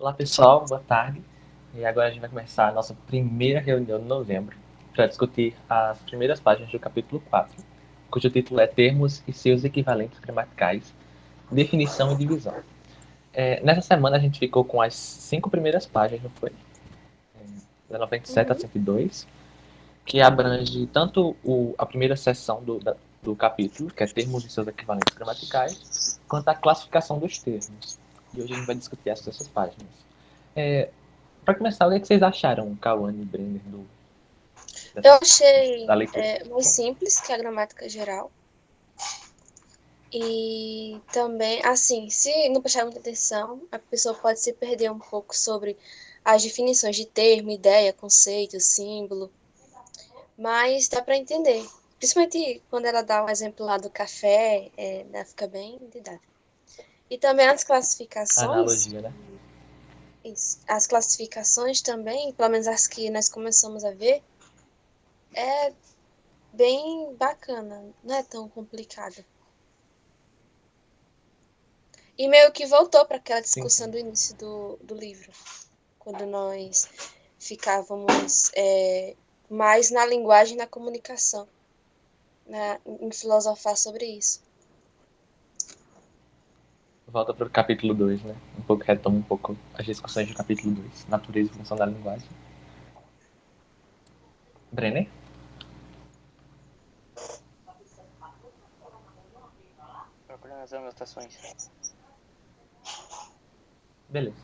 Olá pessoal, boa tarde. E agora a gente vai começar a nossa primeira reunião de novembro para discutir as primeiras páginas do capítulo 4, cujo título é Termos e seus equivalentes gramaticais, definição e divisão. Nessa semana a gente ficou com as 5 primeiras páginas, não foi? Da 97 a Uhum. 102, que abrange tanto a primeira seção do capítulo, que é termos e seus equivalentes gramaticais, quanto a classificação dos termos. E hoje a gente vai discutir essas páginas. Para começar, o que, é que vocês acharam, Cauane e Brenner, Eu da achei leitura? mais simples que a gramática geral. E também, assim, se não prestar muita atenção, a pessoa pode se perder um pouco sobre as definições de termo, ideia, conceito, símbolo. Mas dá para entender. Principalmente quando ela dá um exemplo lá do café, fica bem didático. E também as A classificações, analogia, né? isso, as classificações também, pelo menos as que nós começamos a ver, é bem bacana, não é tão complicada. E meio que voltou para aquela Sim, sim. discussão do início do livro, quando nós ficávamos mais na linguagem e na comunicação, em filosofar sobre isso. Volta para o capítulo 2, né? Retoma um pouco as discussões do capítulo 2, natureza e função da linguagem. Brenner? Procurando as anotações. Beleza.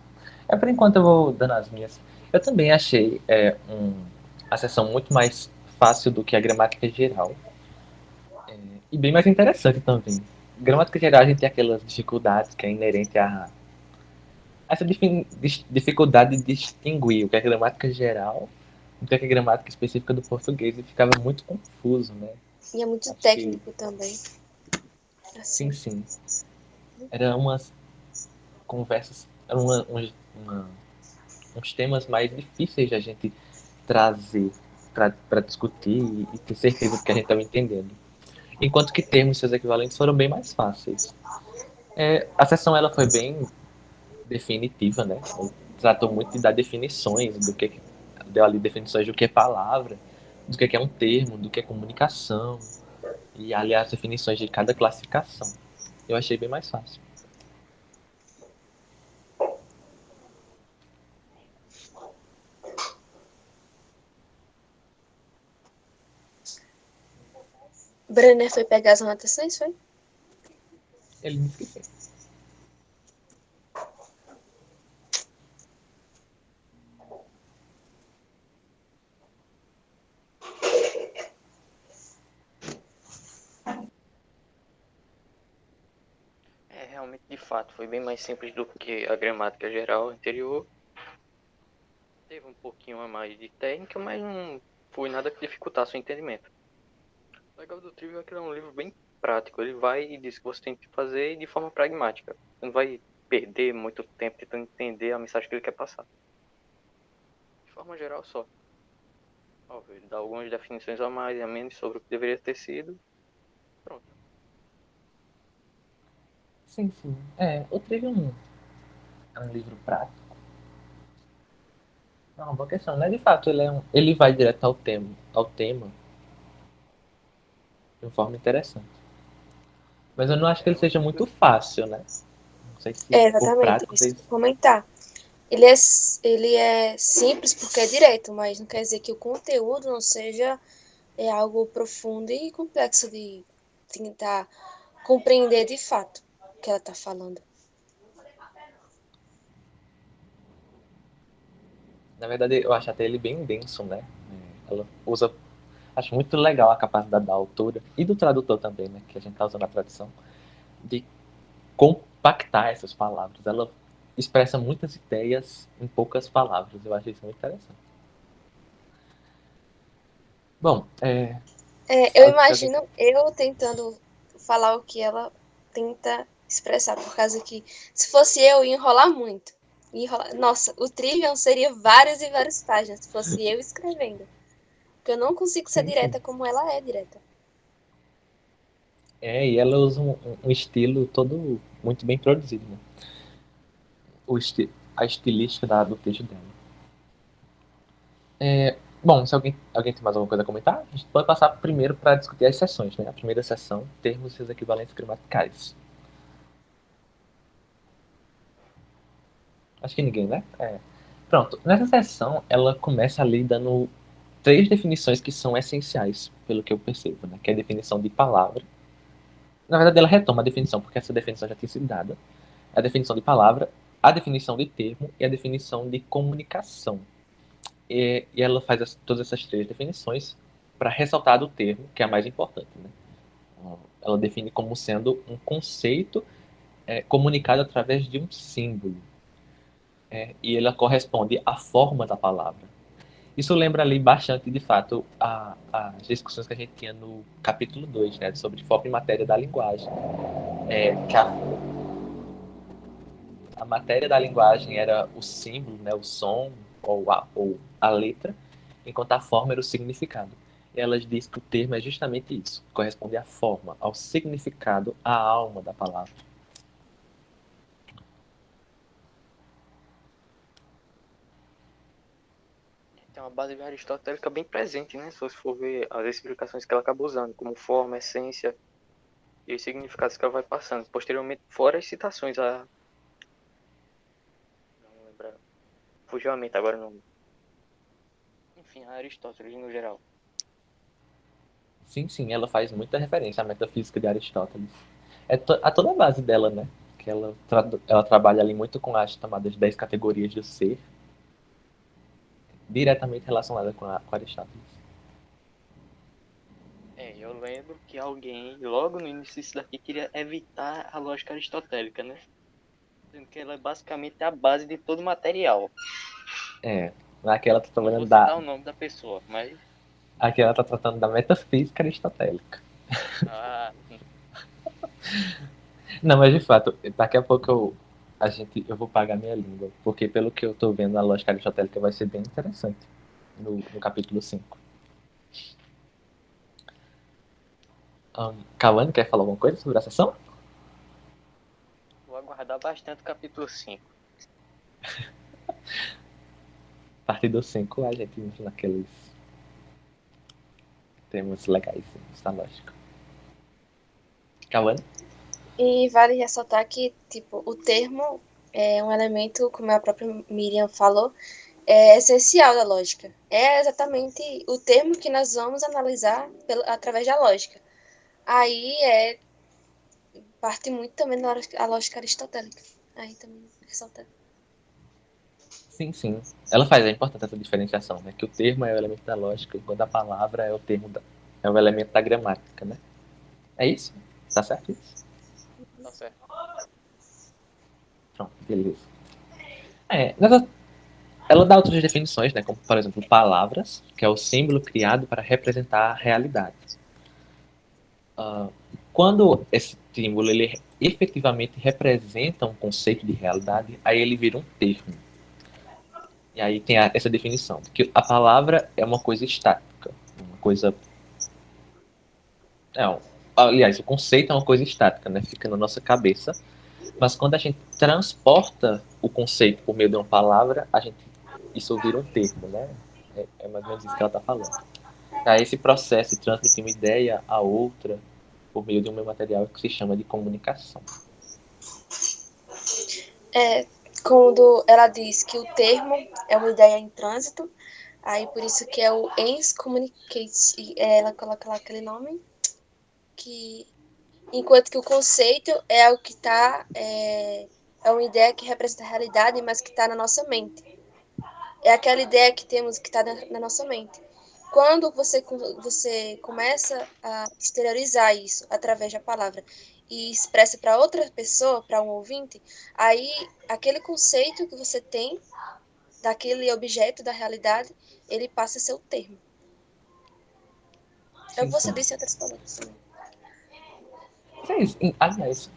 Por enquanto eu vou dando as minhas. Eu também achei a sessão muito mais fácil do que a gramática geral. E bem mais interessante também. Gramática geral a gente tem aquelas dificuldades que é inerente a essa dificuldade de distinguir o que é gramática geral do que é gramática específica do português e ficava muito confuso, né? E é muito Acho que técnico também, sim, assim. sim. Eram umas conversas, eram uns temas mais difíceis de a gente trazer para discutir e ter certeza do que a gente estava entendendo. Enquanto que termos e seus equivalentes foram bem mais fáceis. A sessão ela foi bem definitiva, né? Tratou muito de dar definições do que deu ali definições do que é palavra, do que é um termo, do que é comunicação e ali as definições de cada classificação. Eu achei bem mais fácil. Brenner foi pegar as anotações, foi? Ele me esqueceu. Realmente, de fato, foi bem mais simples do que a gramática geral anterior. Teve um pouquinho a mais de técnica, mas não foi nada que dificultasse o entendimento. O legal do Trivia é que ele é um livro bem prático. Ele vai e diz que você tem que fazer de forma pragmática. Você não vai perder muito tempo tentando entender a mensagem que ele quer passar. De forma geral, só. Óbvio, ele dá algumas definições a mais e a menos sobre o que deveria ter sido. Pronto. Sim, sim. O Trivium é um livro prático. É uma boa questão, né? De fato, ele vai direto ao tema de uma forma interessante. Mas eu não acho que ele seja muito fácil, né? Não sei se por Exatamente, prático isso que eu vocês. ia comentar. Ele é simples porque é direto, mas não quer dizer que o conteúdo não seja algo profundo e complexo de tentar compreender de fato o que ela está falando. Na verdade, eu acho até ele bem denso, né? Ela usa. Acho muito legal a capacidade da autora e do tradutor também, né? Que a gente tá usando a tradução, de compactar essas palavras. Ela expressa muitas ideias em poucas palavras. Eu achei isso muito interessante. Bom, Eu se alguém. imagino eu tentando falar o que ela tenta expressar, por causa que se fosse eu, ia enrolar muito. Nossa, o Trivial seria várias e várias páginas, se fosse eu escrevendo. Porque eu não consigo ser Sim, sim. direta como ela é direta. E ela usa um estilo todo muito bem produzido, né? a estilística do texto dela. Bom, se alguém tem mais alguma coisa a comentar, a gente pode passar primeiro para discutir as seções, né? A primeira seção, termos e seus equivalentes gramaticais. Acho que ninguém, né? Pronto. Nessa seção, ela começa ali dando 3 definições que são essenciais, pelo que eu percebo, né? Que é a definição de palavra. Na verdade, ela retoma a definição, porque essa definição já tinha sido dada. A definição de palavra, a definição de termo e a definição de comunicação. E ela faz todas essas 3 definições para ressaltar do termo, que é a mais importante, né? Ela define como sendo um conceito comunicado através de um símbolo. E ela corresponde à forma da palavra. Isso lembra ali bastante, de fato, as discussões que a gente tinha no capítulo 2, né, sobre foco em matéria da linguagem. Que a matéria da linguagem era o símbolo, né, o som ou a letra, enquanto a forma era o significado. E elas dizem que o termo é justamente isso, corresponde à forma, ao significado, à alma da palavra. Tem uma base aristotélica bem presente, né? Se você for ver as explicações que ela acaba usando, como forma, essência e os significados que ela vai passando. Posteriormente, fora as citações a... Não lembro. Fugiu a mente agora o nome. Enfim, a Aristóteles no geral. Sim, ela faz muita referência à metafísica de Aristóteles. A toda a base dela, né? Que ela trabalha ali muito com as chamadas 10 categorias do ser, diretamente relacionada com Aristóteles. Eu lembro que alguém, logo no início disso daqui, queria evitar a lógica aristotélica, né? Sendo que ela é basicamente a base de todo o material. Aqui ela tá Não vou trabalhando citar o nome da pessoa, mas... Aqui ela tá tratando da metafísica aristotélica. Não, mas de fato, daqui a pouco eu vou pagar minha língua, porque pelo que eu tô vendo, a lógica aristotélica vai ser bem interessante no capítulo 5. Cauane, quer falar alguma coisa sobre a sessão? Vou aguardar bastante o capítulo 5. A partir do 5 a gente entra naqueles termos legais da lógica. Cauane? E vale ressaltar que, tipo, o termo é um elemento, como a própria Miriam falou, é essencial da lógica. É exatamente o termo que nós vamos analisar através da lógica. Aí parte muito também da lógica aristotélica. Aí também ressaltar. Sim. Ela faz, é importante essa diferenciação, né? Que o termo é o elemento da lógica, enquanto a palavra é o elemento da gramática, né? É isso? Tá certo isso? Tá certo. Pronto, beleza. Ela dá outras definições, né? Como, por exemplo, palavras, que é o símbolo criado para representar a realidade. Quando esse símbolo ele efetivamente representa um conceito de realidade, aí ele vira um termo. E aí tem essa definição, que a palavra é uma coisa estática, uma coisa... aliás, o conceito é uma coisa estática, né? Fica na nossa cabeça. Mas quando a gente transporta o conceito por meio de uma palavra, isso vira um termo, né? É mais ou menos isso que ela está falando. Esse processo de transmitir uma ideia a outra por meio de um meio material que se chama de comunicação. Quando ela diz que o termo é uma ideia em trânsito, aí por isso que é o ens communicate, ela coloca lá aquele nome, que enquanto que o conceito é algo que está é uma ideia que representa a realidade, mas que está na nossa mente. É aquela ideia que temos que está na nossa mente. Quando você começa a exteriorizar isso através da palavra e expressa para outra pessoa, para um ouvinte, aí aquele conceito que você tem daquele objeto da realidade, ele passa a ser o termo. É o que você disse em outras palavras também. Aliás,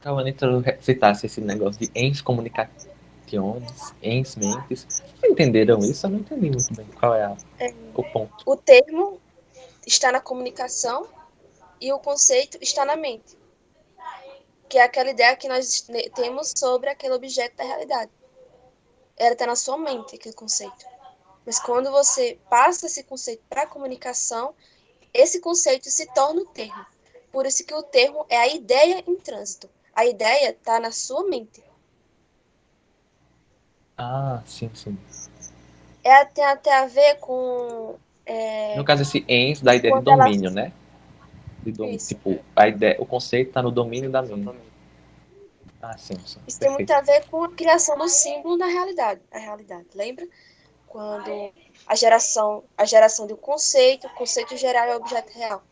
Cauane citasse esse negócio de ens communicationes, ens mentes. Vocês entenderam isso? Eu não entendi muito bem qual é o ponto. O termo está na comunicação e o conceito está na mente, que é aquela ideia que nós temos sobre aquele objeto da realidade. ela está na sua mente, aquele conceito. Mas quando você passa esse conceito para a comunicação, esse conceito se torna o termo. Por isso que o termo é a ideia em trânsito. A ideia está na sua mente. Ah, sim, sim. Tem até a ver com No caso, esse ens da ideia de quando ela... domínio, né? Isso. Tipo, a ideia, o conceito está no domínio da mente. Exatamente. Ah, sim, sim. Isso tem muito Perfeito. a ver com a criação do símbolo na realidade. A realidade, lembra? Quando a geração de um conceito, o conceito geral é o objeto real.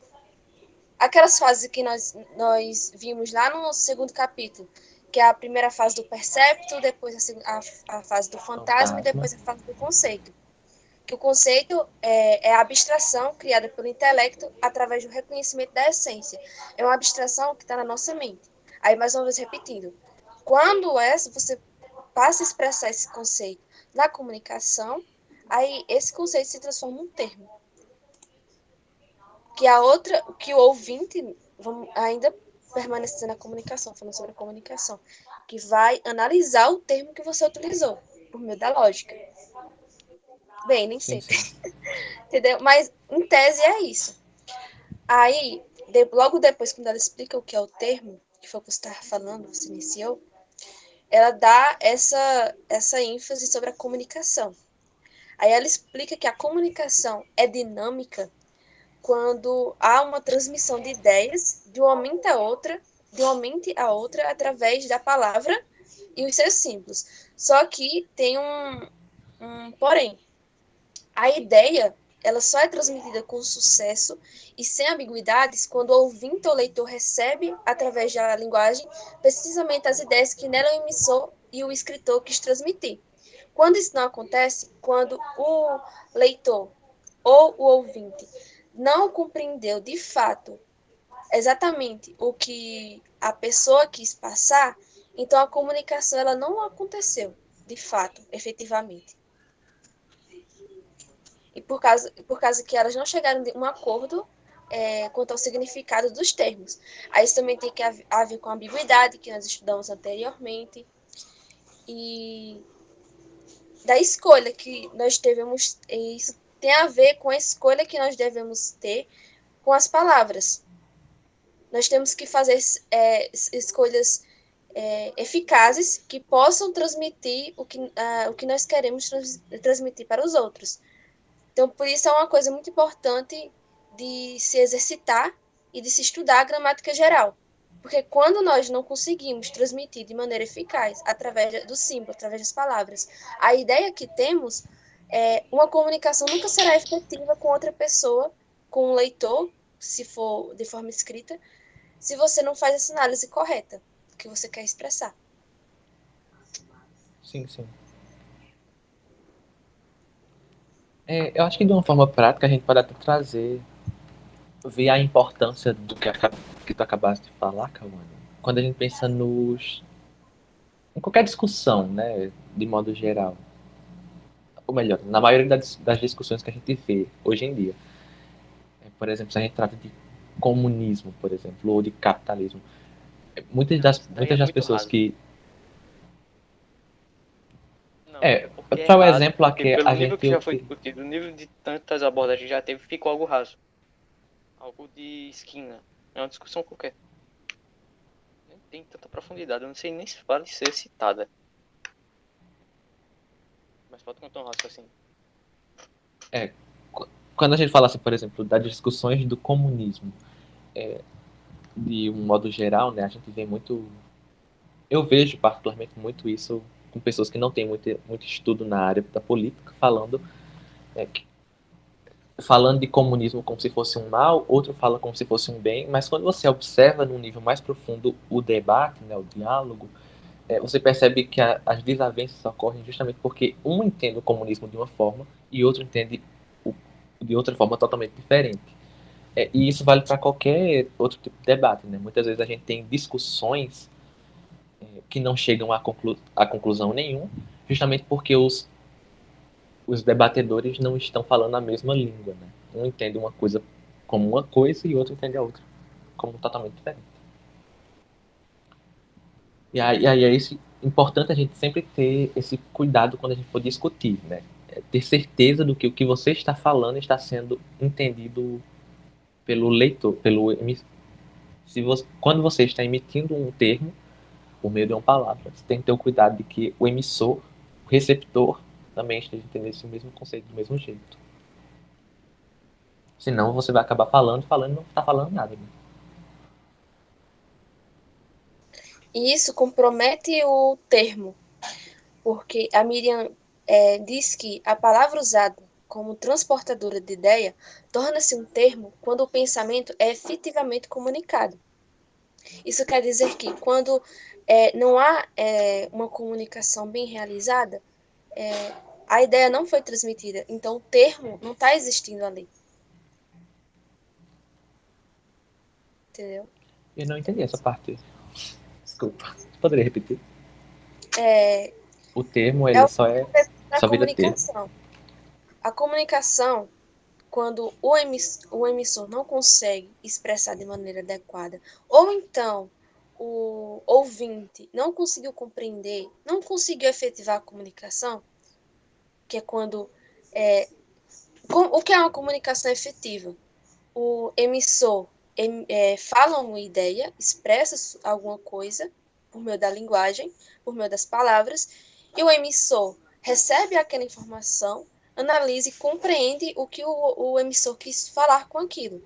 Aquelas fases que nós vimos lá no segundo capítulo, que é a primeira fase do percepto, depois a fase do fantasma e Fantasma. depois a fase do conceito. Que o conceito é a abstração criada pelo intelecto através do reconhecimento da essência. É uma abstração que está na nossa mente. Aí, mais uma vez, repetindo. Quando você passa a expressar esse conceito na comunicação, aí esse conceito se transforma em um termo. Que o ouvinte, vamos ainda permanecer na comunicação, falando sobre a comunicação, que vai analisar o termo que você utilizou, por meio da lógica. Bem, nem Sim, sempre, sim. entendeu? Mas, em tese, é isso. Aí, logo depois, quando ela explica o que é o termo, que foi o que você estava falando, você iniciou, ela dá essa ênfase sobre a comunicação. Aí ela explica que a comunicação é dinâmica quando há uma transmissão de ideias de uma mente a outra através da palavra e os seus símbolos. Só que tem um porém. A ideia, ela só é transmitida com sucesso e sem ambiguidades quando o ouvinte ou leitor recebe, através da linguagem, precisamente as ideias que nela o emissor e o escritor quis transmitir. Quando isso não acontece, quando o leitor ou o ouvinte não compreendeu de fato exatamente o que a pessoa quis passar, então a comunicação ela não aconteceu de fato, efetivamente. E por causa que elas não chegaram a um acordo quanto ao significado dos termos. Aí isso também tem que a ver com a ambiguidade que nós estudamos anteriormente e da escolha que nós devemos. Isso tem a ver com a escolha que nós devemos ter com as palavras. Nós temos que fazer escolhas eficazes que possam transmitir o que nós queremos transmitir para os outros. Então, por isso é uma coisa muito importante de se exercitar e de se estudar a gramática geral. Porque quando nós não conseguimos transmitir de maneira eficaz, através do símbolo, através das palavras, a ideia que temos, uma comunicação nunca será efetiva com outra pessoa, com um leitor, se for de forma escrita, se você não faz essa análise correta do que você quer expressar. Sim, sim. Eu acho que de uma forma prática a gente pode até trazer, ver a importância do que tu acabaste de falar, Cauane. Quando a gente pensa em qualquer discussão, né, de modo geral. Ou melhor, na maioria das discussões que a gente vê hoje em dia. Por exemplo, se a gente trata de comunismo, por exemplo, ou de capitalismo. Muitas Não, das, isso daí é muitas das muito pessoas raso. que... Não, é porque é Para o raso, exemplo porque aqui, pelo a nível que gente... já foi discutido, o nível de tantas abordagens que já teve, ficou algo raso. Algo de esquina. É uma discussão qualquer. Nem tem tanta profundidade, eu não sei nem se vale ser citada. Mas pode contar um raciocínio. Quando a gente fala, assim, por exemplo, das discussões do comunismo, de um modo geral, né, a gente vê muito... Eu vejo particularmente muito isso com pessoas que não têm muito estudo na área da política, é, que- falando de comunismo como se fosse um mal, outro fala como se fosse um bem, mas quando você observa num nível mais profundo o debate, né, o diálogo, você percebe que as desavenças ocorrem justamente porque um entende o comunismo de uma forma e outro entende o, de outra forma totalmente diferente. E isso vale para qualquer outro tipo de debate, né? Muitas vezes a gente tem discussões que não chegam a conclusão nenhuma, justamente porque os debatedores não estão falando a mesma língua, né? Um entende uma coisa como uma coisa e outro entende a outra como totalmente diferente. E aí é importante a gente sempre ter esse cuidado quando a gente for discutir, né? Ter certeza do que o que você está falando está sendo entendido pelo leitor, quando você está emitindo um termo por meio de uma palavra, você tem que ter o cuidado de que o emissor, o receptor, também esteja entendendo esse mesmo conceito do mesmo jeito. Senão você vai acabar falando e não está falando nada. Né? E isso compromete o termo, porque a Miriam diz que a palavra usada como transportadora de ideia torna-se um termo quando o pensamento é efetivamente comunicado. Isso quer dizer que quando não há uma comunicação bem realizada, a ideia não foi transmitida, então o termo não está existindo ali. Entendeu? Eu não entendi essa parte. Desculpa. Poderia repetir? O termo, É ele o da só vira termo. comunicação. A comunicação, quando o emissor não consegue expressar de maneira adequada, ou então o ouvinte não conseguiu compreender, não conseguiu efetivar a comunicação, que é quando. O que é uma comunicação efetiva? O emissor fala uma ideia, expressa alguma coisa por meio da linguagem, por meio das palavras, e o emissor recebe aquela informação, analisa e compreende o que o emissor quis falar com aquilo.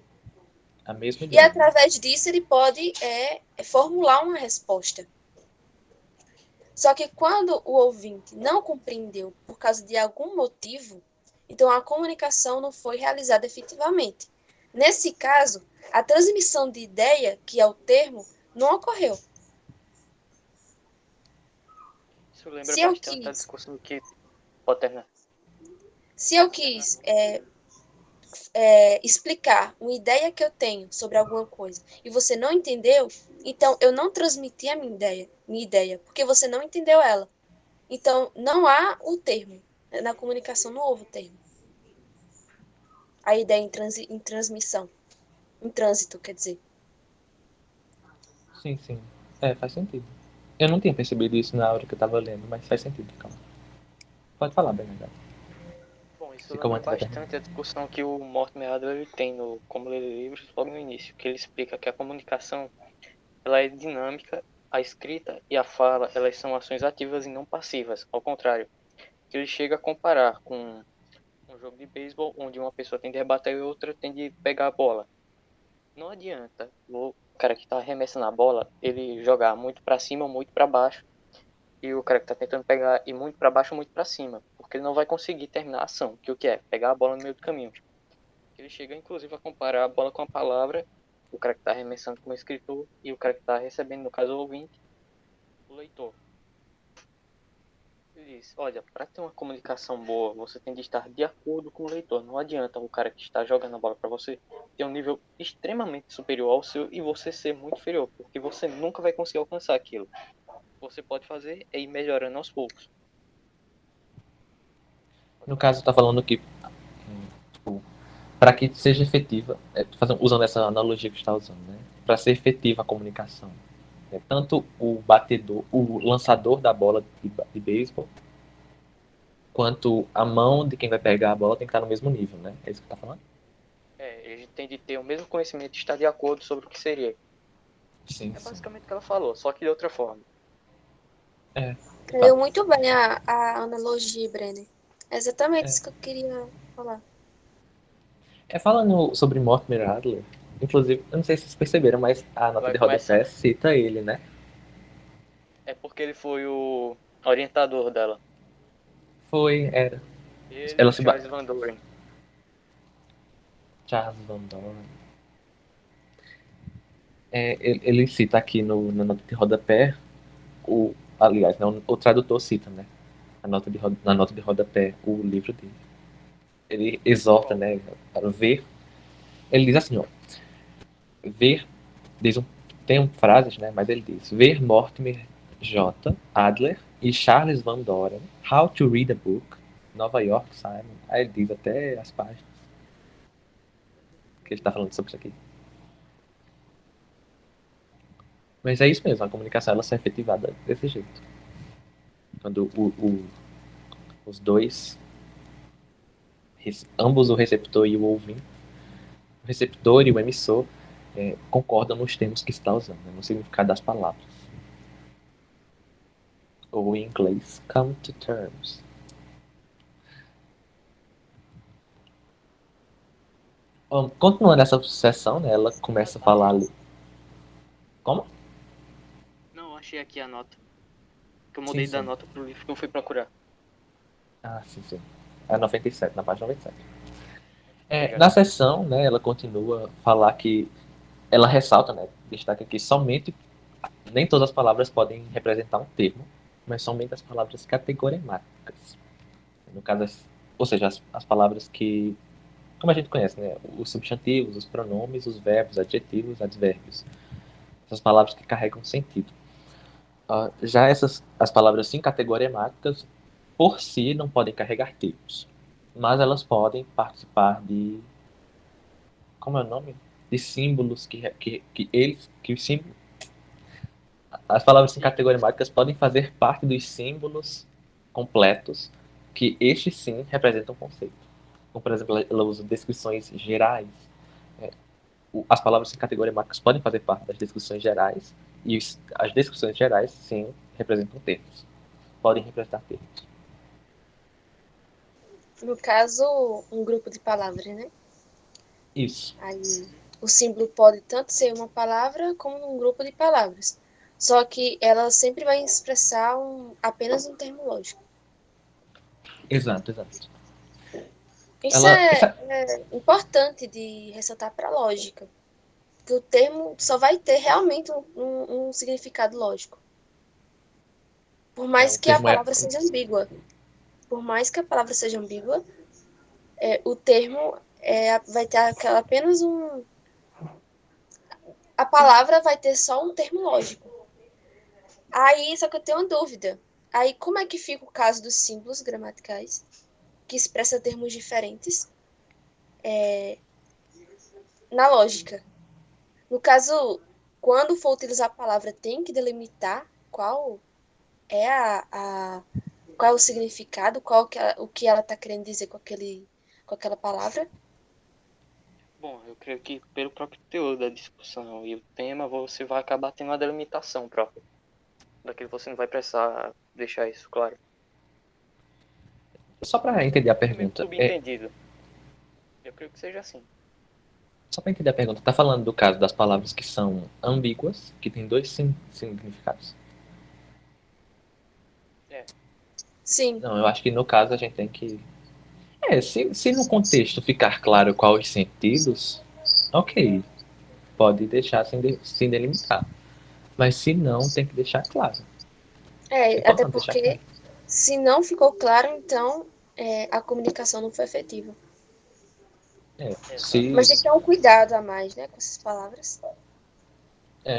A mesma E ideia. Né? através disso ele pode formular uma resposta. Só que quando o ouvinte não compreendeu por causa de algum motivo, então a comunicação não foi realizada efetivamente. Nesse caso, a transmissão de ideia, que é o termo, não ocorreu. Isso lembra Se eu bastante a quis, discussão que pode terminar. se eu quis explicar uma ideia que eu tenho sobre alguma coisa e você não entendeu, então eu não transmiti a minha ideia, porque você não entendeu ela. Então não há o termo. Na comunicação não houve o termo. A ideia em transmissão. Em trânsito, quer dizer. Sim, sim. Faz sentido. Eu não tinha percebido isso na hora que eu estava lendo, mas faz sentido, calma. Pode falar, Bernardo. Bom, isso Se como lembra antes vai terminar. bastante a discussão que o Mortimer Adler ele tem no Como Ler Livros logo no início, que ele explica que a comunicação ela é dinâmica, a escrita e a fala elas são ações ativas e não passivas, ao contrário. Ele chega a comparar com um jogo de beisebol onde uma pessoa tem de rebater e outra tem de pegar a bola. Não adianta o cara que está arremessando a bola ele jogar muito para cima ou muito para baixo e o cara que está tentando pegar ir muito para baixo ou muito para cima, porque ele não vai conseguir terminar a ação, que o que é? Pegar a bola no meio do caminho. Ele chega inclusive a comparar a bola com a palavra, o cara que está arremessando como escritor e o cara que está recebendo, no caso o ouvinte, o leitor. Ele diz, olha, para ter uma comunicação boa, você tem de estar de acordo com o leitor. Não adianta o cara que está jogando a bola para você ter um nível extremamente superior ao seu e você ser muito inferior, porque você nunca vai conseguir alcançar aquilo. O que você pode fazer é ir melhorando aos poucos. No caso, tá falando que, tipo, para que seja efetiva, usando essa analogia que está usando, né? Para ser efetiva a comunicação, tanto o batedor, o lançador da bola de beisebol, quanto a mão de quem vai pegar a bola tem que estar no mesmo nível, né? É isso que tá falando? Ele tem de ter o mesmo conhecimento e estar de acordo sobre o que seria. Sim, É sim. basicamente o que ela falou, só que de outra forma. É, Entendeu tá. muito bem a analogia, Brenner. É exatamente É. isso que eu queria falar. Falando sobre Mortimer Adler, inclusive, eu não sei se vocês perceberam, mas a nota Vai de rodapé começar. cita ele, né? É porque ele foi o orientador dela. Era. Ele e Ela o se Charles Van Doren. Charles Van Doren. Ele cita aqui na nota de rodapé, aliás, não, o tradutor cita, né? Na nota de rodapé, o livro dele. Ele exorta, Qual? né, para ver. Ele diz assim, ó, ver, diz tem frases, né, mas ele diz, ver Mortimer J. Adler e Charles Van Doren, How to Read a Book, Nova York, Simon. Aí ele diz até as páginas que ele está falando sobre isso aqui. Mas é isso mesmo, a comunicação ela ser efetivada desse jeito. quando os dois, ambos o receptor e o ouvinte, o receptor e o emissor, concordam nos termos que está usando, né, no significado das palavras. Ou em inglês, come to terms. Continuando essa sessão, né, ela começa a falar ali. Como? Não, achei aqui a nota. Que eu mudei da nota pro livro que eu fui procurar. Ah, sim, sim. É 97, na página 97. Na sessão, né, ela continua a falar que ela ressalta, né, destaca que somente nem todas as palavras podem representar um termo, mas somente as palavras categoremáticas. No caso, ou seja, as palavras que, como a gente conhece, né, os substantivos, os pronomes, os verbos, adjetivos, advérbios. Essas palavras que carregam sentido. Já as palavras sim categoremáticas, por si, não podem carregar termos, mas elas podem participar de, como é o nome? De símbolos que os símbolos, as palavras sim categoremáticas podem fazer parte dos símbolos completos que estes sim representam conceito. Como, por exemplo, ela usa descrições gerais. As palavras sim categoremáticas podem fazer parte das descrições gerais e as descrições gerais sim representam termos. Podem representar termos. No caso, um grupo de palavras, né? Isso. Aí, o símbolo pode tanto ser uma palavra como um grupo de palavras. Só que ela sempre vai expressar apenas um termo lógico. Exato, exato. Isso é importante de ressaltar para a lógica. Que o termo só vai ter realmente um significado lógico. Por mais O que a termo palavra seja ambígua. Por mais que a palavra seja ambígua, o termo vai ter apenas um. A palavra vai ter só um termo lógico. Aí, só que eu tenho uma dúvida. Aí, como é que fica o caso dos símbolos gramaticais, que expressam termos diferentes, na lógica? No caso, quando for utilizar a palavra, tem que delimitar qual é qual é o significado, o que ela está querendo dizer com aquela palavra. Bom, eu creio que pelo próprio teor da discussão e o tema, você vai acabar tendo uma delimitação própria. Daquilo você não vai precisar deixar isso claro. Só para entender a Fica meio pergunta. subentendido. Eu creio que seja assim. Só para entender a pergunta, tá falando do caso das palavras que são ambíguas, que tem dois significados? Sim. Não, eu acho que no caso a gente tem que. Se no contexto ficar claro quais os sentidos, ok. Pode deixar sem delimitar. Mas se não, tem que deixar claro. É Até importante deixar porque claro. se não ficou claro, então a comunicação não foi efetiva. Mas tem que ter um cuidado a mais, né, com essas palavras.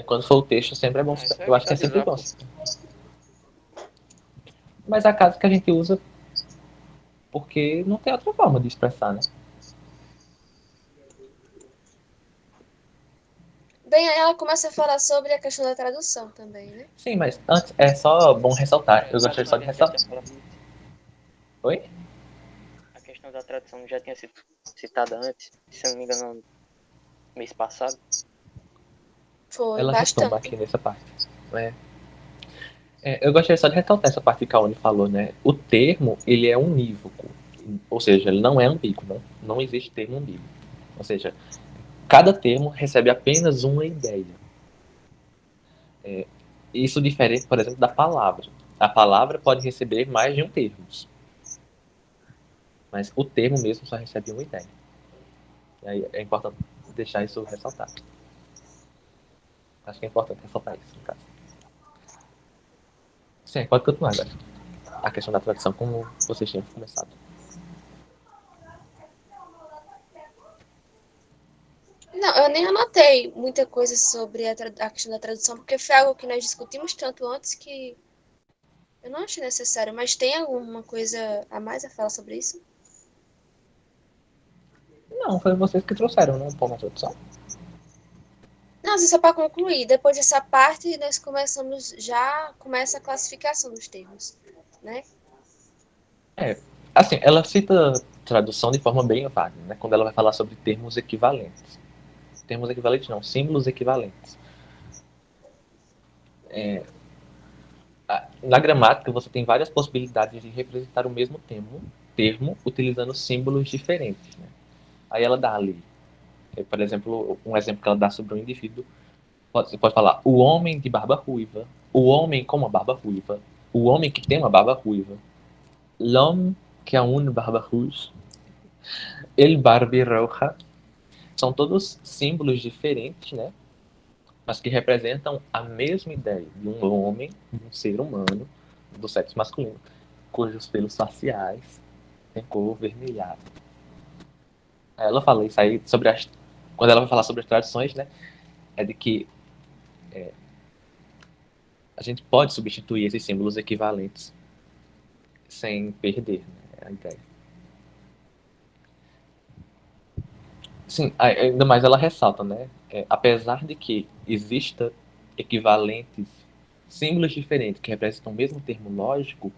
Quando for o texto, sempre é bom. Isso é Eu acho que é sempre bom. Mas há casos que a gente usa porque não tem outra forma de expressar, né? Bem, aí ela começa a falar sobre a questão da tradução também, né? Sim, mas antes é só bom ressaltar. Eu gostaria só de ressaltar. Oi? A questão da tradução já tinha sido citada antes, se eu não me engano, no mês passado. Foi Ela retomba bastante. aqui nessa parte. Eu gostaria só de ressaltar essa parte que a Oni falou, né? O termo, ele é unívoco. Ou seja, ele não é ambíguo. Não existe termo ambíguo. Ou seja, cada termo recebe apenas uma ideia. Isso diferente, por exemplo, da palavra. A palavra pode receber mais de um termo. Mas o termo mesmo só recebe uma ideia. E aí é importante deixar isso ressaltado. Acho que é importante ressaltar isso, no caso. Sim, pode continuar agora. A questão da tradução, como vocês tinham começado. Não, eu nem anotei muita coisa sobre a questão da tradução, porque foi algo que nós discutimos tanto antes que eu não achei necessário. Mas tem alguma coisa a mais a falar sobre isso? Não, foi vocês que trouxeram, né? Um pouco na tradução. Não, assim, só para concluir. Depois dessa parte, nós começa a classificação dos termos. né? Assim, ela cita tradução de forma bem vaga, né? Quando ela vai falar sobre termos equivalentes. Termos equivalentes não, símbolos equivalentes. Na gramática, você tem várias possibilidades de representar o mesmo termo utilizando símbolos diferentes, né? Aí ela dá ali, por exemplo, um exemplo que ela dá sobre um indivíduo. Você pode falar o homem de barba ruiva, o homem com uma barba ruiva, o homem que tem uma barba ruiva, l'homme qui a une barbe rouge, el barbe roja. São todos símbolos diferentes, né? Mas que representam a mesma ideia de um homem, de um ser humano, do sexo masculino, cujos pelos faciais têm cor vermelhada. Ela fala isso aí sobre as. Quando ela vai falar sobre as tradições, né? É de que a gente pode substituir esses símbolos equivalentes sem perder, né, a ideia. Sim, ainda mais ela ressalta, né? Apesar de que exista equivalentes, símbolos diferentes que representam o mesmo termo lógico,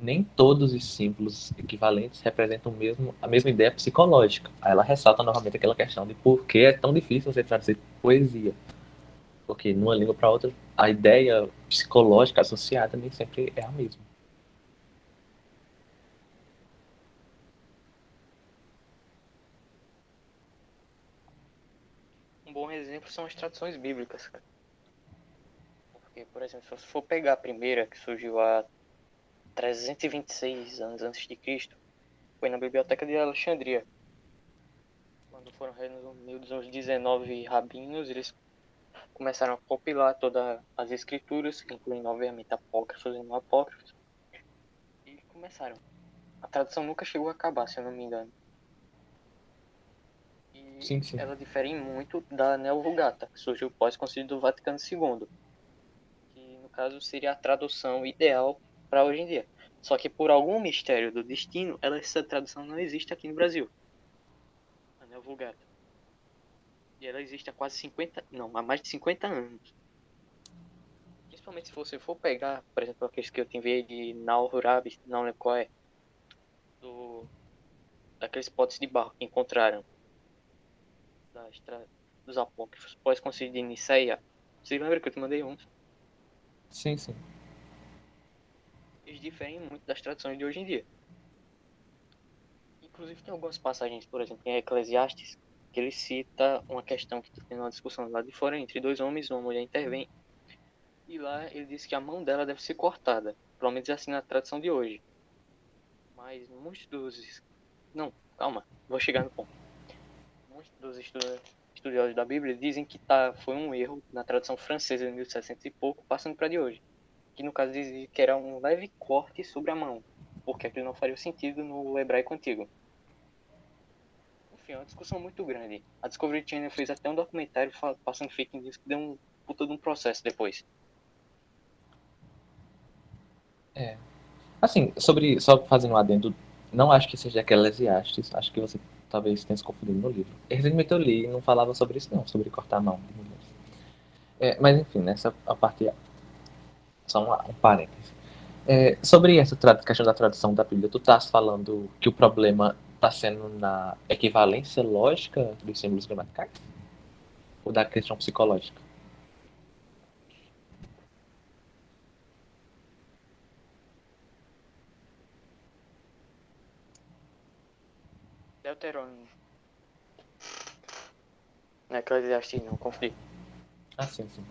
nem todos os símbolos equivalentes representam a mesma ideia psicológica. Aí ela ressalta novamente aquela questão de por que é tão difícil você traduzir poesia. Porque numa língua para outra, a ideia psicológica associada nem sempre é a mesma. Um bom exemplo são as traduções bíblicas, cara. Porque, por exemplo, se você for pegar a primeira, que surgiu há 326 anos antes de Cristo, foi na Biblioteca de Alexandria. Quando foram reunidos os 19 rabinos, eles começaram a compilar todas as escrituras, incluindo, obviamente, apócrifos e não apócrifos, e começaram. A tradução nunca chegou a acabar, se eu não me engano. E Sim, sim. ela difere muito da Neo-Vulgata, que surgiu pós-Concílio do Vaticano II, que no caso seria a tradução ideal para hoje em dia. Só que por algum mistério do destino, essa tradução não existe aqui no Brasil. A Neo-Vulgata. E ela existe há quase 50, não, há mais de 50 anos. Principalmente se você for pegar, por exemplo, aqueles que eu te enviei de Naururabi, não lembro qual é, daqueles potes de barro que encontraram dos apócrifos pós-concílio de Niceia. Você lembra que eu te mandei uns? Sim, sim. Eles diferem muito das traduções de hoje em dia. Inclusive tem algumas passagens, por exemplo, em Eclesiastes, que ele cita uma questão que está tendo uma discussão lá de fora entre dois homens, uma mulher intervém, e lá ele diz que a mão dela deve ser cortada, pelo menos assim na tradução de hoje. Mas muitos dos... Não, calma, vou chegar no ponto. Muitos dos estudiosos da Bíblia dizem que foi um erro na tradução francesa de 1700 e pouco, passando para de hoje. Que no caso dizia que era um leve corte sobre a mão, porque aquilo não faria sentido no hebraico antigo. Enfim, é uma discussão muito grande. A Discovery Channel fez até um documentário passando fake news que deu um puta de um processo depois. Assim, só fazendo um adendo, não acho que seja Eclesiastes, acho que você talvez tenha se confundido no livro. Recentemente eu li e não falava sobre isso não, sobre cortar a mão de mulheres. Mas enfim, nessa a parte, só um parêntese. Sobre essa questão da tradução da Bíblia, tu estás falando que o problema está sendo na equivalência lógica dos símbolos gramaticais? Ou da questão psicológica? Deuteronômio. Não é Eclesiastes não, confundi. Ah, sim, sim.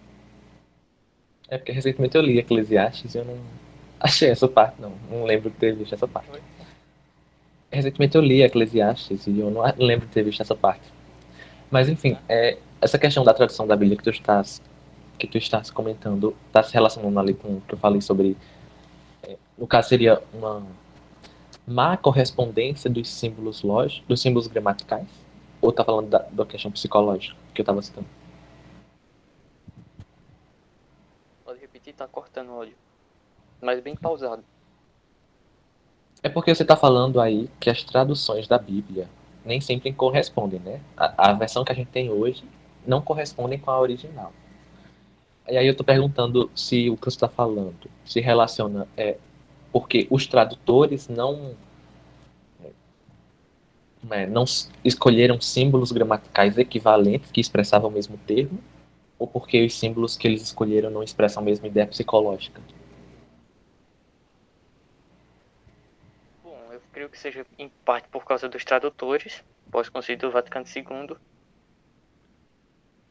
É porque recentemente eu li Eclesiastes e eu não achei essa parte, não. Não lembro de ter visto essa parte. Oi? Recentemente eu li Eclesiastes e eu não lembro de ter visto essa parte. Mas enfim, essa questão da tradução da Bíblia que tu estás comentando, está se relacionando ali com o que eu falei sobre, no caso seria uma má correspondência dos símbolos lógicos, dos símbolos gramaticais? Ou tá falando da questão psicológica que eu estava citando? Pode repetir, tá cortando o áudio. Mas bem pausado. É porque você está falando aí que as traduções da Bíblia nem sempre correspondem, né? A versão que a gente tem hoje não correspondem com a original. E aí eu estou perguntando se o que você está falando se relaciona porque os tradutores não escolheram símbolos gramaticais equivalentes que expressavam o mesmo termo, ou porque os símbolos que eles escolheram não expressam a mesma ideia psicológica? Bom, eu creio que seja em parte por causa dos tradutores, pós-Concílio do Vaticano II,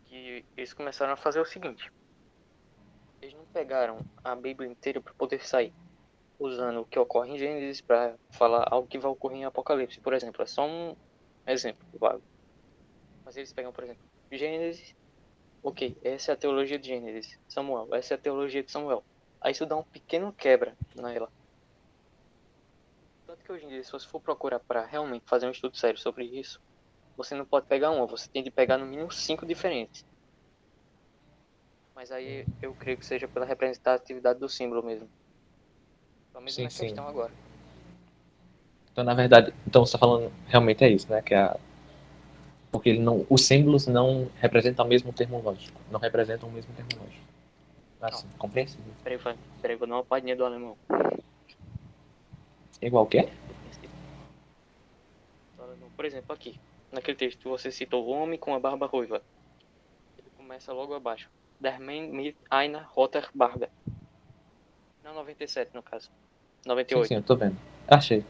que eles começaram a fazer o seguinte: eles não pegaram a Bíblia inteira para poder sair usando o que ocorre em Gênesis para falar algo que vai ocorrer em Apocalipse, por exemplo. É só um exemplo vago. Mas eles pegam, por exemplo, Gênesis, ok, essa é a teologia de Gênesis. Samuel, essa é a teologia de Samuel. Aí isso dá um pequeno quebra nela. Tanto que hoje em dia, se você for procurar para realmente fazer um estudo sério sobre isso, você não pode pegar uma, você tem de pegar no mínimo 5 diferentes. Mas aí eu creio que seja pela representatividade do símbolo mesmo. Pelo menos Sim, na sim. questão agora. Então, na verdade, então você está falando realmente é isso, né? Porque os símbolos não representam o mesmo termo lógico. Não representam o mesmo termo lógico. Não, Assim, compreensível. peraí, vou dar uma palhinha do alemão. Igual o quê? Do princípio do alemão. Por exemplo, aqui, naquele texto, você citou o homem com a barba ruiva. Ele começa logo abaixo. Der Mann mit einer roter Barbe. Não 97, no caso. Sim, sim, 98. eu tô vendo. Achei.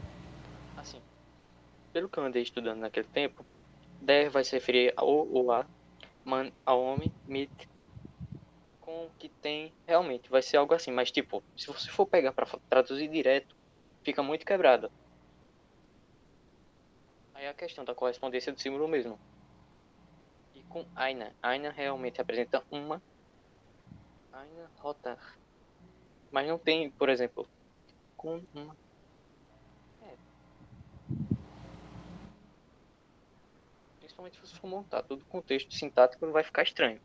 Assim, pelo que eu andei estudando naquele tempo, der vai se referir ao ou a man, ao homem, mit, com que tem, realmente, vai ser algo assim. Mas, tipo, se você for pegar para traduzir direto, fica muito quebrado. Aí é a questão da correspondência do símbolo mesmo. E com Aina. Aina realmente representa uma. Aina rota. Mas não tem, por exemplo, com uma. É, principalmente se você for montar todo o contexto sintático, vai ficar estranho.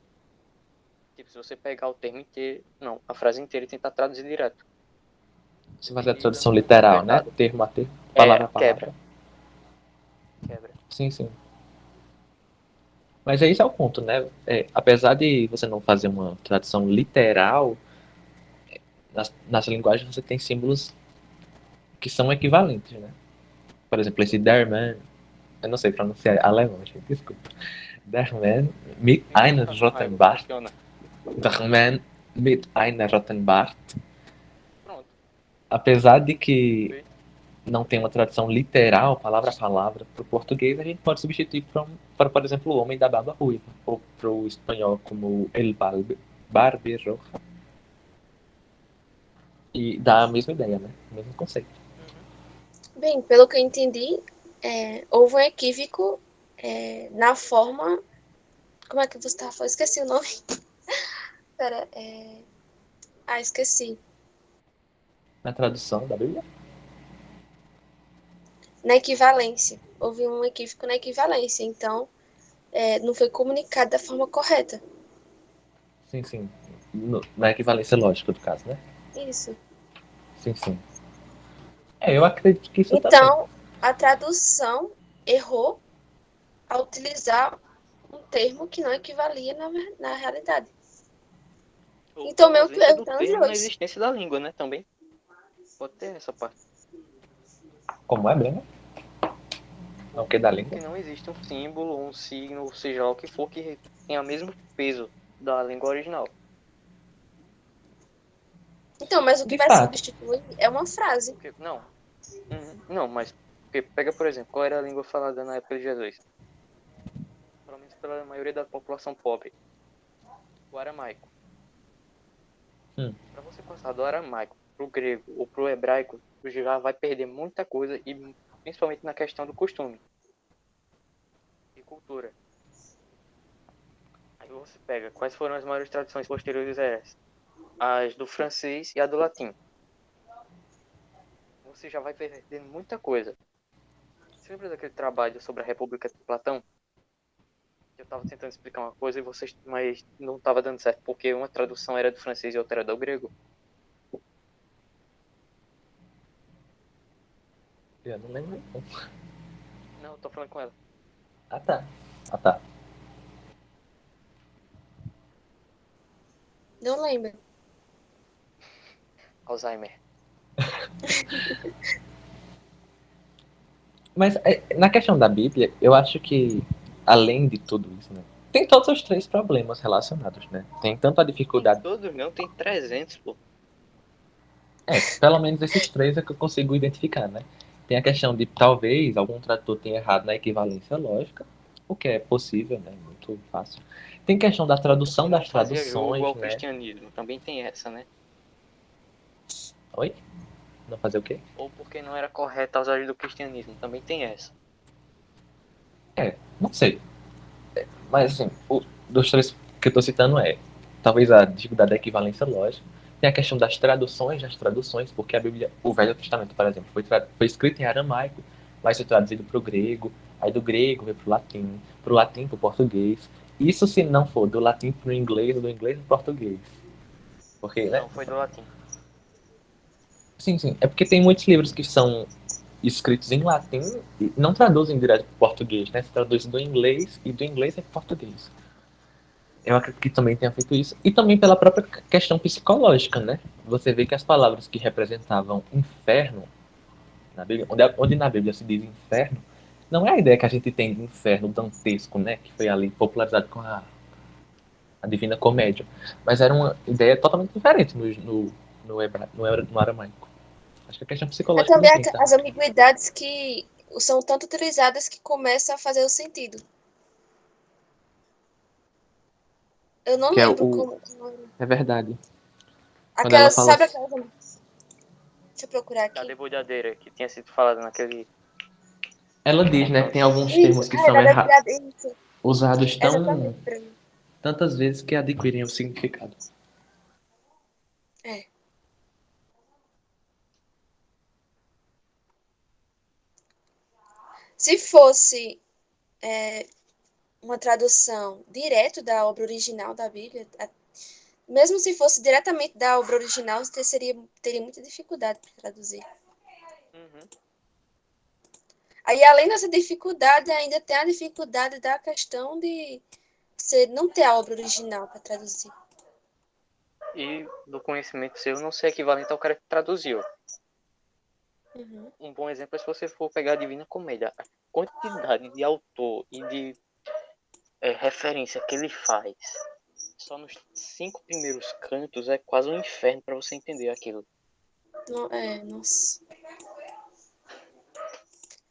Tipo, se você pegar o termo inteiro, não, a frase inteira e tentar traduzir direto. Você fazer a Fica tradução muito literal, né? apertado. Termo a termo, palavra É, a quebra. palavra. Quebra. Sim, sim. Mas esse é o ponto, né? Apesar de você não fazer uma tradução literal, nas linguagens você tem símbolos que são equivalentes, né? Por exemplo, esse der man, eu não sei pronunciar alemão, gente, desculpa. Der man mit Nem pode einer ficar com roten raiva, Bart. funciona. Der man mit einer roten Bart. Pronto. Apesar de que Perfeito. não tem uma tradução literal, palavra a palavra, para o português, a gente pode substituir para, por exemplo, o homem da barba ruiva, ou para o espanhol como el barbero, e dá a mesma ideia, né? O mesmo conceito. Uhum. Bem, pelo que eu entendi, houve um equívoco na forma. Como é que você estava falando? Esqueci o nome. Pera, esqueci. Na tradução da Bíblia? Na equivalência. Houve um equívoco na equivalência. Então, não foi comunicado da forma correta. Sim, sim. Na equivalência lógica do caso, né? Isso. Sim, sim. Eu acredito que isso também. Então, a tradução errou ao utilizar um termo que não equivalia na realidade. Ou Então, pela meu ausência erro do tá nos termo na dois. existência da língua, né? Também. Pode ter essa parte. Como é, Breno? Não que da língua? Porque não existe um símbolo, um signo, ou seja, lá o que for que tenha o mesmo peso da língua original. Então, mas o que De vai fato. substituir é uma frase. Porque, não. Não, mas porque, pega, por exemplo, qual era a língua falada na época de Jesus? Pelo menos pela maioria da população pobre. O aramaico. Hum. Para você passar do aramaico pro grego ou pro hebraico, você já vai perder muita coisa e principalmente na questão do costume e cultura. Aí você pega quais foram as maiores traduções posteriores a essa? As do francês e a do latim. Você já vai perdendo muita coisa. Você lembra daquele trabalho sobre a República de Platão? Eu estava tentando explicar uma coisa e vocês, mas não estava dando certo porque uma tradução era do francês e outra era do grego. Eu não lembro. Não. Não, eu tô falando com ela. Ah, tá. Ah, tá. Não lembro. Alzheimer. Mas na questão da Bíblia, eu acho que, além de tudo isso, né, tem todos os três problemas relacionados, né? Tem tanto a Tem dificuldade. todos não, tem 300, pô. Pelo menos esses três é que eu consigo identificar, né? Tem a questão de talvez algum tradutor tenha errado na equivalência lógica, o que é possível, né? Muito fácil. Tem questão da tradução Porque não das fazia jogo traduções, ao né? cristianismo, também tem essa, né? Oi? Não fazer o quê? Ou porque não era correto aos olhos do cristianismo, também tem essa. Não sei. Mas assim, dos três que eu tô citando talvez a dificuldade da equivalência lógica. Tem a questão das traduções, porque a Bíblia, o Velho Testamento, por exemplo, foi escrito em aramaico, vai ser traduzido para o grego, aí do grego veio para o latim para o português. Isso se não for do latim para o inglês, do inglês para o português. Porque, né? Não, foi do latim. Sim, sim. É porque tem muitos livros que são escritos em latim e não traduzem direto para o português, né? Se traduzem do inglês e do inglês para o português. Eu acredito que também tenha feito isso. E também pela própria questão psicológica, né? Você vê que as palavras que representavam inferno na Bíblia, onde na Bíblia se diz inferno, não é a ideia que a gente tem de inferno dantesco, né? Que foi ali popularizado com a Divina Comédia. Mas era uma ideia totalmente diferente no aramaico. Acho que a questão É psicológica também também pensa. as ambiguidades que são tanto utilizadas que começam a fazer o sentido. Eu não Que é lembro o. como. É verdade. Quando ela Aquelas, fala. sabe aquelas. Deixa eu procurar Da aqui. debulhadeira que tinha sido falado naquele Ela diz, né? Que portal. tem alguns Isso, termos que é, são isso. usados tão Exatamente, pra mim. tantas vezes que adquirem o significado. É. Se fosse uma tradução direto da obra original da Bíblia, mesmo se fosse diretamente da obra original, você teria muita dificuldade para traduzir. Uhum. Aí, além dessa dificuldade, ainda tem a dificuldade da questão de você não ter a obra original para traduzir. E do conhecimento seu não ser equivalente ao cara que traduziu. Uhum. Um bom exemplo é se você for pegar a Divina Comédia. A quantidade de autor e de referência que ele faz só nos 5 primeiros cantos é quase um inferno para você entender aquilo. Nossa.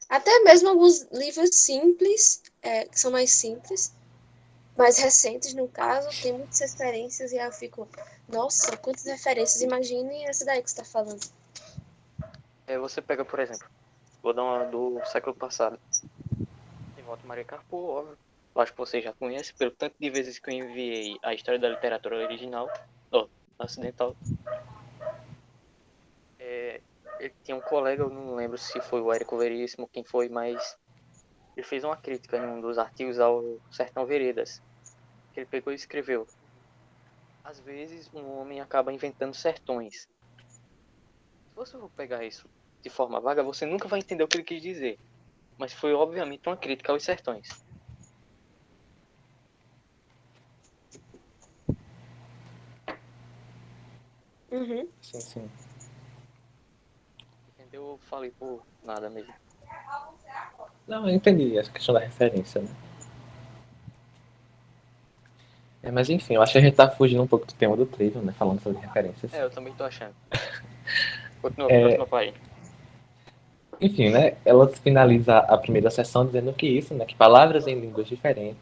Até mesmo alguns livros simples, que são mais simples, mais recentes no caso, tem muitas referências e aí eu fico, nossa, quantas referências, imagine essa daí que você está falando. Você pega, por exemplo, vou dar uma do século passado. Devoto Maria Carpo, óbvio. Eu acho que você já conhece, pelo tanto de vezes que eu enviei a história da literatura original, ocidental. Ele tinha um colega, eu não lembro se foi o Érico Veríssimo, quem foi, mas ele fez uma crítica em um dos artigos ao Sertão Veredas. Que ele pegou e escreveu: às vezes um homem acaba inventando sertões. Se você for pegar isso de forma vaga, você nunca vai entender o que ele quis dizer. Mas foi obviamente uma crítica aos sertões. Uhum. Sim, sim. Entendeu? Eu falei por nada mesmo. Não, eu entendi a questão da referência, né? Mas enfim, eu acho que a gente tá fugindo um pouco do tema do Trivial, né? Falando sobre referências. Eu também tô achando. Continua, próxima página. Enfim, né? Ela finaliza a primeira sessão dizendo que isso, né? Que palavras em línguas diferentes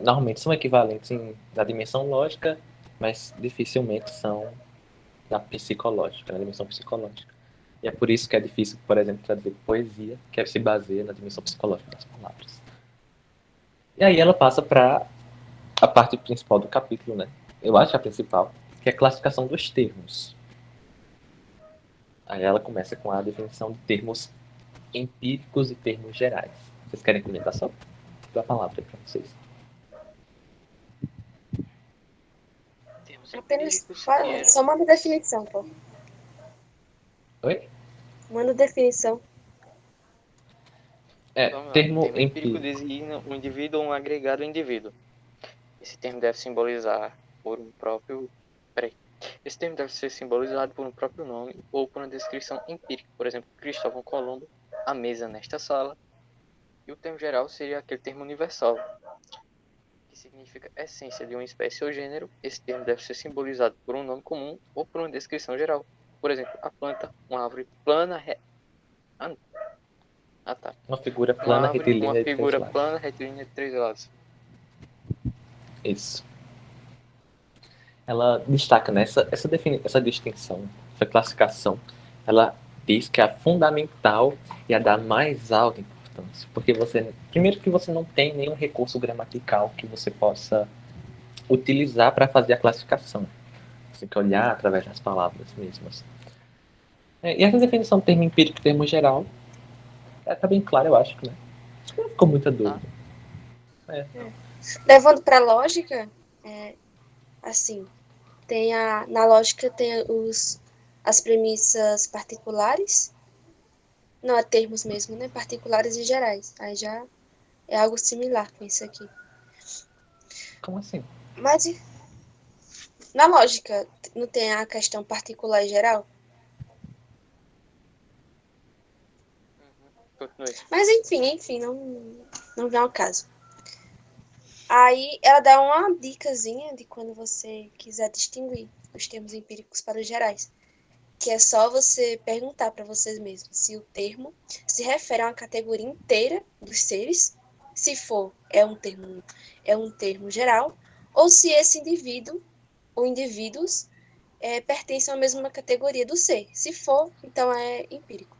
normalmente são equivalentes na dimensão lógica, mas dificilmente são na psicológica, na dimensão psicológica. E é por isso que é difícil, por exemplo, traduzir poesia, que se baseia na dimensão psicológica das palavras. E aí ela passa para a parte principal do capítulo, né? Eu acho a principal, que é a classificação dos termos. Aí ela começa com a definição de termos empíricos e termos gerais. Vocês querem comentar só? Dou a palavra para vocês. Termos Apenas empíricos que só manda definição, pô. Oi? Manda definição. vamos lá. Termo Termo empírico empírico. designa um indivíduo ou um agregado indivíduo. Esse termo deve simbolizar por um próprio. Peraí. Esse termo deve ser simbolizado por um próprio nome ou por uma descrição empírica. Por exemplo, Cristóvão Colombo, a mesa nesta sala. E o termo geral seria aquele termo universal, que significa essência de uma espécie ou gênero. Esse termo deve ser simbolizado por um nome comum ou por uma descrição geral. Por exemplo, a planta, uma árvore plana. Ah, não. Ah, tá. Uma figura Uma plana, árvore, uma retilínea de três figura lados. plana, retilínea de 3 lados. Isso. Ela destaca, né, essa distinção, essa classificação, ela diz que é fundamental e a da mais alta importância, porque primeiro que você não tem nenhum recurso gramatical que você possa utilizar para fazer a classificação. Você tem que olhar através das palavras mesmas. E essa definição do termo empírico e termo geral está bem clara, eu acho, né? Acho que não ficou muita dúvida. Levando para a lógica, assim, na lógica tem as premissas particulares, não é termos mesmo, né? Particulares e gerais. Aí já é algo similar com isso aqui. Como assim? Mas na lógica, não tem a questão particular e geral? Continue. Mas enfim, não vem ao caso. Aí ela dá uma dicasinha de quando você quiser distinguir os termos empíricos para os gerais, que é só você perguntar para vocês mesmos se o termo se refere a uma categoria inteira dos seres, se for é um termo geral, ou se esse indivíduo ou indivíduos pertencem à mesma categoria do ser. Se for, então é empírico.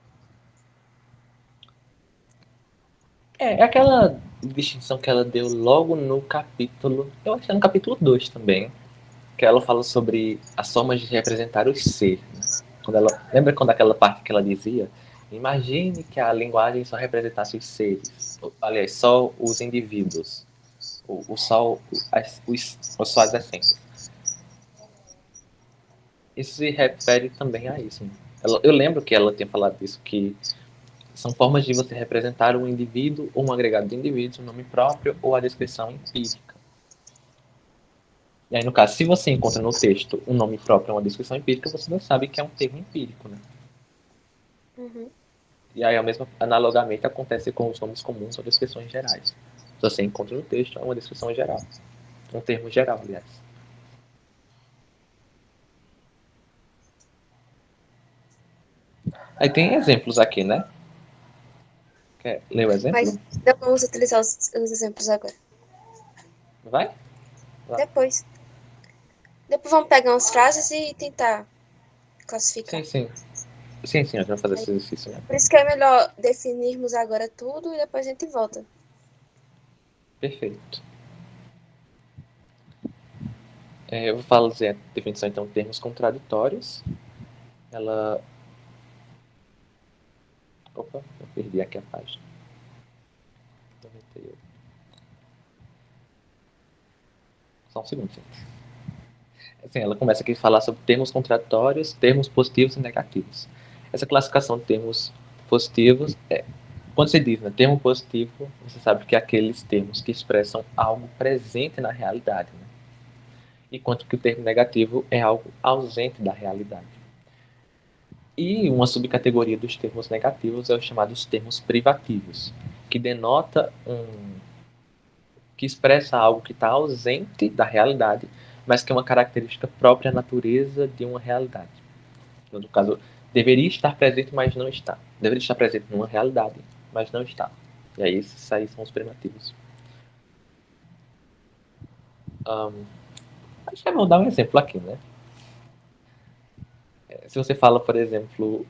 É aquela distinção que ela deu logo no capítulo, eu acho que é no capítulo 2 também, que ela fala sobre as formas de representar os seres. Né? Lembra quando aquela parte que ela dizia, imagine que a linguagem só representasse os seres, aliás, só os indivíduos, só as essências. Isso se refere também a isso. Né? Eu lembro que ela tinha falado disso, que são formas de você representar um indivíduo ou um agregado de indivíduos, um nome próprio ou a descrição empírica. E aí, no caso, se você encontra no texto um nome próprio ou uma descrição empírica, você não sabe que é um termo empírico, né? Uhum. E aí, analogamente, acontece com os nomes comuns ou descrições gerais. Se você encontra no texto, é uma descrição geral. Um termo geral, aliás. Aí tem exemplos aqui, né? Quer ler o exemplo? Mas não vamos utilizar os exemplos agora. Vai? Depois. Depois vamos pegar umas frases e tentar classificar. Sim. Sim, a gente vai fazer esse exercício, né? Por isso que é melhor definirmos agora tudo e depois a gente volta. Perfeito. Eu vou fazer a definição, então, de termos contraditórios. Ela... Opa, eu perdi aqui a página. 98. Só um segundo, gente. Assim, ela começa aqui a falar sobre termos contraditórios, termos positivos e negativos. Essa classificação de termos positivos quando se diz, né, termo positivo, você sabe que é aqueles termos que expressam algo presente na realidade, né? Enquanto que o termo negativo é algo ausente da realidade. E uma subcategoria dos termos negativos é os chamados termos privativos, que denota que expressa algo que está ausente da realidade, mas que é uma característica própria da natureza de uma realidade. Então, no caso, deveria estar presente, mas não está. Deveria estar presente numa realidade, mas não está. E aí, esses aí são os privativos. Acho que é bom dar um exemplo aqui, né? Se você fala, por exemplo,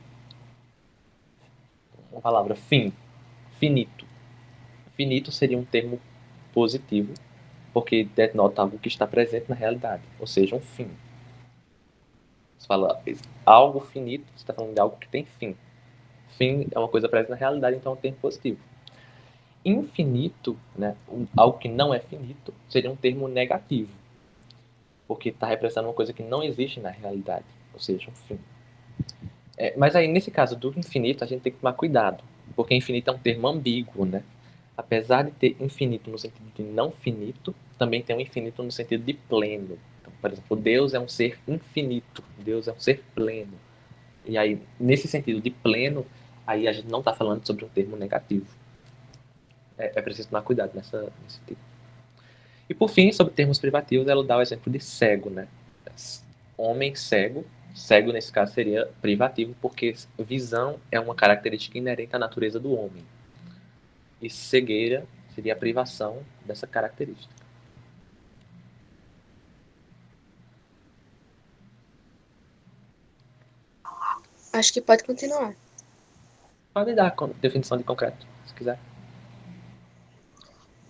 uma palavra fim, finito. Finito seria um termo positivo, porque denota algo que está presente na realidade, ou seja, um fim. Você fala algo finito, você está falando de algo que tem fim. Fim é uma coisa presente na realidade, então é um termo positivo. Infinito, né, algo que não é finito, seria um termo negativo, porque está representando uma coisa que não existe na realidade, ou seja, um fim. Mas aí, nesse caso do infinito, a gente tem que tomar cuidado, porque infinito é um termo ambíguo, né? Apesar de ter infinito no sentido de não finito, também tem um infinito no sentido de pleno. Então, Por exemplo, Deus é um ser infinito, Deus é um ser pleno. E aí, nesse sentido de pleno, aí a gente não está falando sobre um termo negativo. É preciso tomar cuidado nesse tipo. E por fim, sobre termos privativos, ela dá o exemplo de cego, né? Homem cego, cego nesse caso seria privativo, porque visão é uma característica inerente à natureza do homem. E cegueira seria a privação dessa característica. Acho que pode continuar. Pode dar a definição de concreto, se quiser.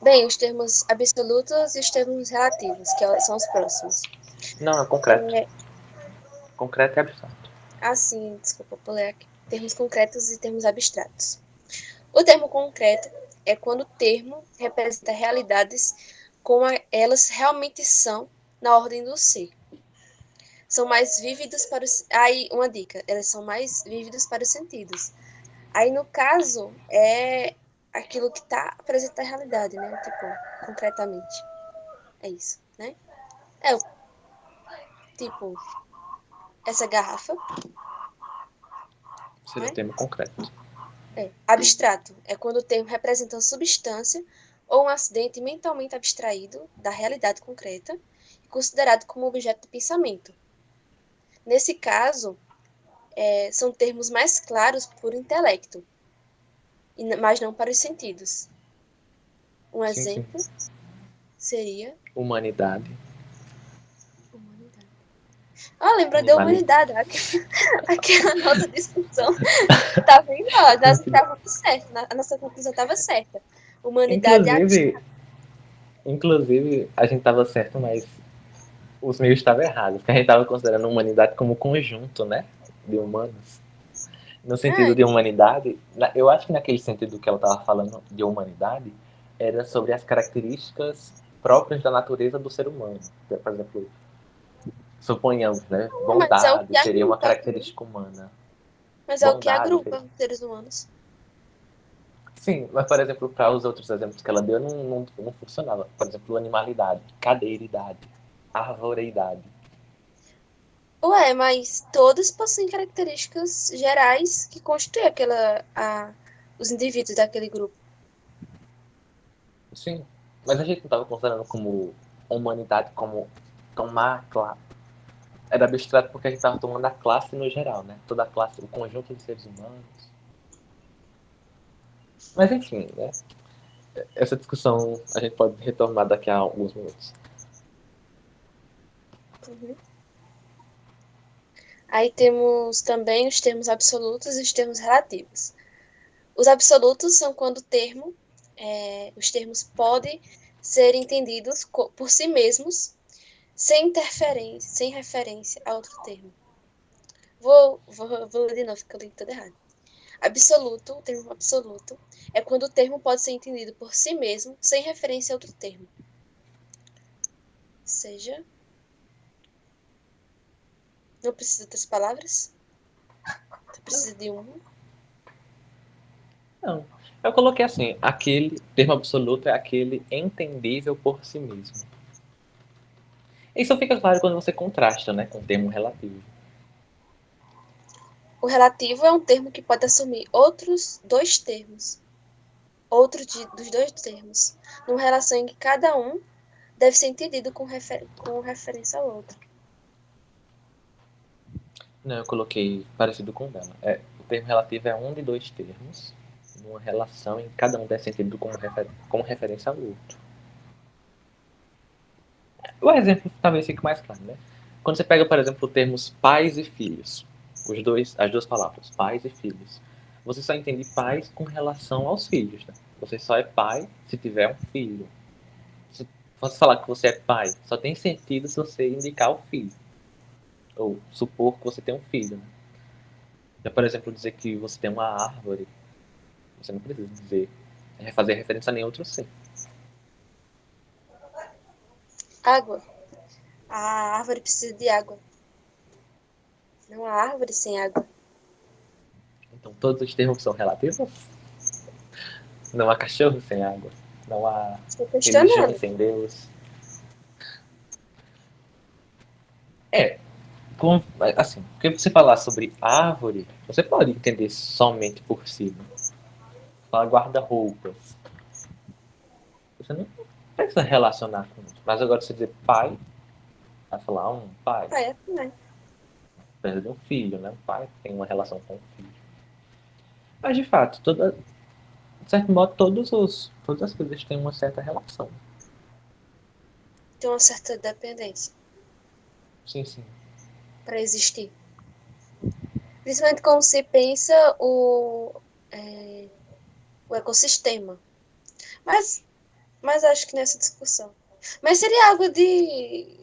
Bem, os termos absolutos e os termos relativos, que são os próximos. Não, é concreto. Concreto é abstrato. Sim, desculpa, pulei aqui. Termos concretos e termos abstratos. O termo concreto é quando o termo representa realidades como elas realmente são na ordem do ser. São mais vívidos para os... Aí, uma dica, elas são mais vívidos para os sentidos. Aí, no caso, é aquilo que está presente na realidade, né? Tipo, concretamente. É isso, né? Tipo, essa garrafa, Seria o né? termo concreto. Abstrato é quando o termo representa uma substância ou um acidente mentalmente abstraído da realidade concreta e considerado como objeto de pensamento. Nesse caso, são termos mais claros por intelecto, mas não para os sentidos. Um Sim, sim. exemplo seria Humanidade. humanidade. Lembrou da Animalismo. humanidade, aquela nossa discussão. Tá vendo? Nós estávamos certos, a nossa conclusão estava certa. Humanidade Inclusive, a gente estava certo, mas os meios estavam errados. Porque a gente estava considerando a humanidade como conjunto, né? De humanos. No sentido de humanidade, eu acho que naquele sentido que ela estava falando de humanidade, era sobre as características próprias da natureza do ser humano. Por exemplo, suponhamos, né? mas é o que Bondade seria uma agrupa, característica humana. mas é o que Bondade seria... agrupa os seres humanos. Sim, mas, por exemplo, para os outros exemplos que ela deu, não funcionava. Por exemplo, animalidade, cadeiridade, arvoreidade. Ué, mas todos possuem características gerais que constituem os indivíduos daquele grupo. Sim, mas a gente não estava considerando como humanidade como tomar classe. Era abstrato porque a gente estava tomando a classe no geral, né? Toda a classe, o conjunto de seres humanos. Mas enfim, né? Essa discussão a gente pode retomar daqui a alguns minutos. Uhum. Aí temos também os termos absolutos e os termos relativos. Os absolutos são quando os termos podem ser entendidos por si mesmos, sem referência a outro termo. Vou ler de novo, porque eu li tudo errado. O termo absoluto, é quando o termo pode ser entendido por si mesmo, sem referência a outro termo. Ou seja, não precisa de outras palavras? Você precisa de uma. Não. Eu coloquei assim, aquele termo absoluto é aquele entendível por si mesmo. Isso fica claro quando você contrasta, né, com o termo relativo. O relativo é um termo que pode assumir outros dois termos. Dos dois termos. Numa relação em que cada um deve ser entendido com referência ao outro. Não, eu coloquei parecido com o dela. O termo relativo é um de dois termos, numa relação em que cada um deve ser entendido como referência ao outro. O exemplo talvez fique mais claro, né? Quando você pega, por exemplo, termos pais e filhos, as duas palavras, pais e filhos, você só entende pais com relação aos filhos, né? Você só é pai se tiver um filho. Se você falar que você é pai, só tem sentido se você indicar o filho. Ou supor que você tem um filho, né? Já, por exemplo, dizer que você tem uma árvore, você não precisa fazer referência a nenhum outro ser. Água. A árvore precisa de água. Não há árvore sem água. Então todos os termos são relativos? Não há cachorro sem água. Não há Estou religião questionando. sem Deus. Assim, porque você falar sobre árvore, você pode entender somente por cima. Falar guarda-roupas. Você não precisa relacionar com isso. Mas agora você dizer pai, vai falar um pai, Ah, é também. precisa de um filho, né? Um pai tem uma relação com o filho. Mas de fato, de certo modo, todas as coisas têm uma certa relação. Tem uma certa dependência Sim, sim. para existir. Principalmente quando se pensa o ecossistema. Mas, mas acho que nessa discussão. Mas seria algo de.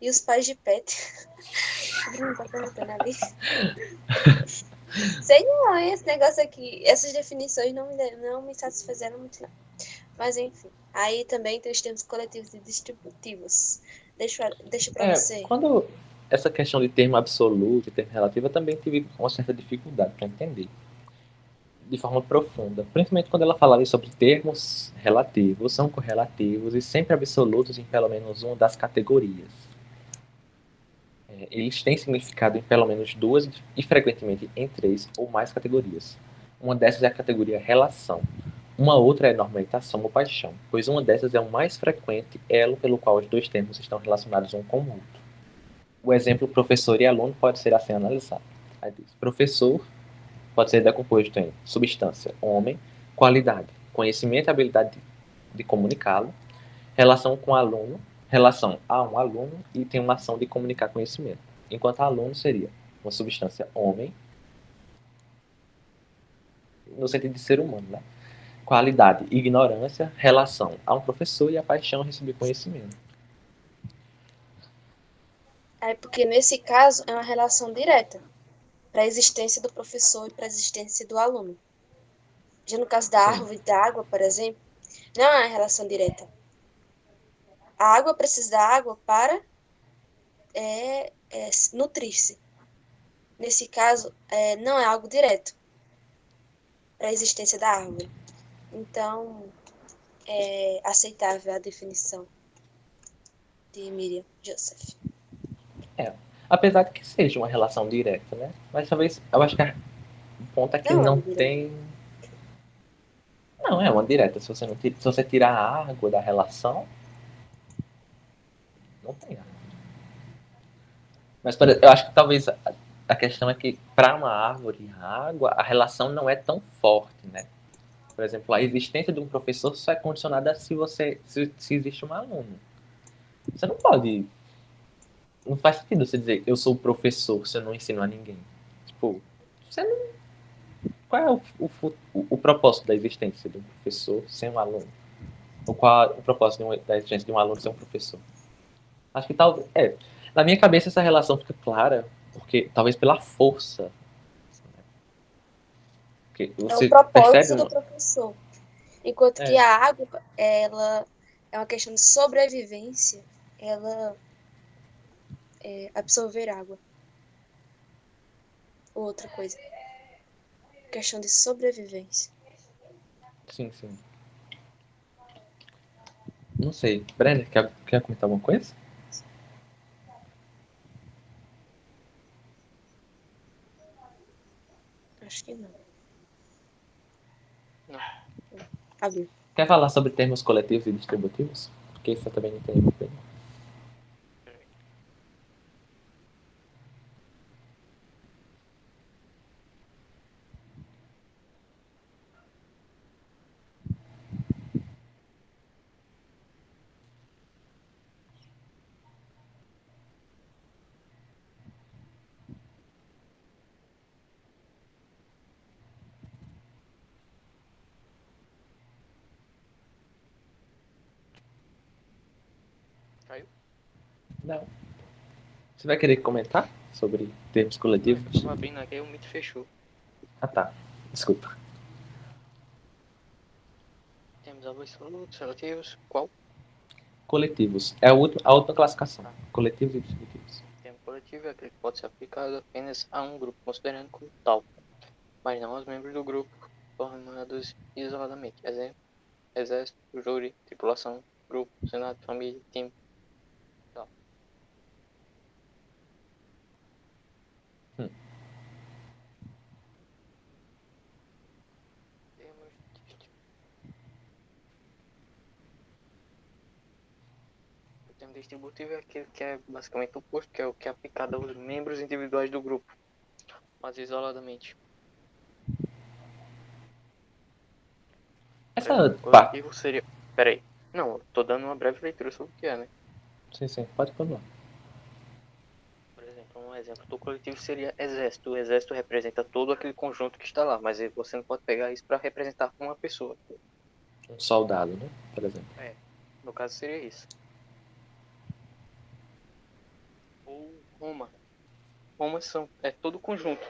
E os pais de pet? O Bruno tá perguntando ali. Sei não, esse negócio aqui, essas definições não me satisfizeram muito, não. Mas enfim. Aí também tem os termos coletivos e distributivos. Deixa para você. Quando essa questão de termo absoluto e termo relativo, eu também tive uma certa dificuldade para entender de forma profunda, principalmente quando ela falava sobre termos relativos, são correlativos e sempre absolutos em pelo menos uma das categorias. Eles têm significado em pelo menos duas e frequentemente em três ou mais categorias. Uma dessas é a categoria relação. Uma outra é normalização ou paixão, pois uma dessas é o mais frequente elo pelo qual os dois termos estão relacionados um com o outro. O exemplo professor e aluno pode ser assim analisado. Aí diz, professor pode ser decomposto em substância, homem, qualidade, conhecimento e habilidade de comunicá-lo, relação com aluno, relação a um aluno e tem uma ação de comunicar conhecimento. Enquanto aluno seria uma substância homem, no sentido de ser humano, né? Qualidade, ignorância, relação a um professor e a paixão receber conhecimento. É porque nesse caso é uma relação direta para a existência do professor e para a existência do aluno. Já no caso da Sim, árvore e da água, por exemplo, não é uma relação direta. A água precisa da água para nutrir-se. Nesse caso, não é algo direto para a existência da árvore. Então, é aceitável a definição de Miriam Joseph. é. Apesar de que seja uma relação direta, né? Mas talvez, eu acho que o ponto é que Não é não uma direta. tem. Não, é uma direta. Se você, não tira, se você tirar a água da relação, não tem água. Mas eu acho que talvez a questão é que para uma árvore e a água, a relação não é tão forte, né? Por exemplo, a existência de um professor só é condicionada se existe um aluno. Você não pode. Não faz sentido você dizer eu sou o professor se eu não ensino a ninguém. Tipo, você não, qual é o propósito da existência de um professor sem um aluno? Ou qual é o propósito da existência de um aluno sem um professor? Acho que talvez. Na minha cabeça essa relação fica clara, porque talvez pela força. Porque É o você percebe propósito do um. professor. Enquanto que É, a água, ela é uma questão de sobrevivência, ela absorver água. Outra coisa, questão de sobrevivência. sim, sim. Não sei. Brenner, quer comentar alguma coisa? Acho que não. Não. Abriu. Quer falar sobre termos coletivos e distributivos? Porque isso eu também não entendo muito bem. Caiu? Não. Você vai querer comentar sobre termos Não, eu coletivos? tava abrindo aqui e o Meet fechou. Ah, tá. Desculpa. Temos absolutos, relativos. Qual? Coletivos. É a última classificação. Ah, Coletivos e distributivos. termo coletivo é aquele que pode ser aplicado apenas a um grupo, considerando como tal, mas não aos membros do grupo formados isoladamente. Exemplo: exército, júri, tripulação, grupo, senado, família, time. Tal. termo distributivo é aquele que é basicamente oposto, que é o que é aplicado aos membros individuais do grupo, mas isoladamente. Por Essa exemplo, parte. coletivo seria. Peraí. Não, eu tô dando uma breve leitura sobre o que é, né? Sim, sim, pode continuar. Por exemplo, um exemplo do coletivo seria exército. O exército representa todo aquele conjunto que está lá, mas você não pode pegar isso para representar uma pessoa. Um soldado, né? Por exemplo. É, no caso seria isso. Ou Roma. Roma é todo conjunto.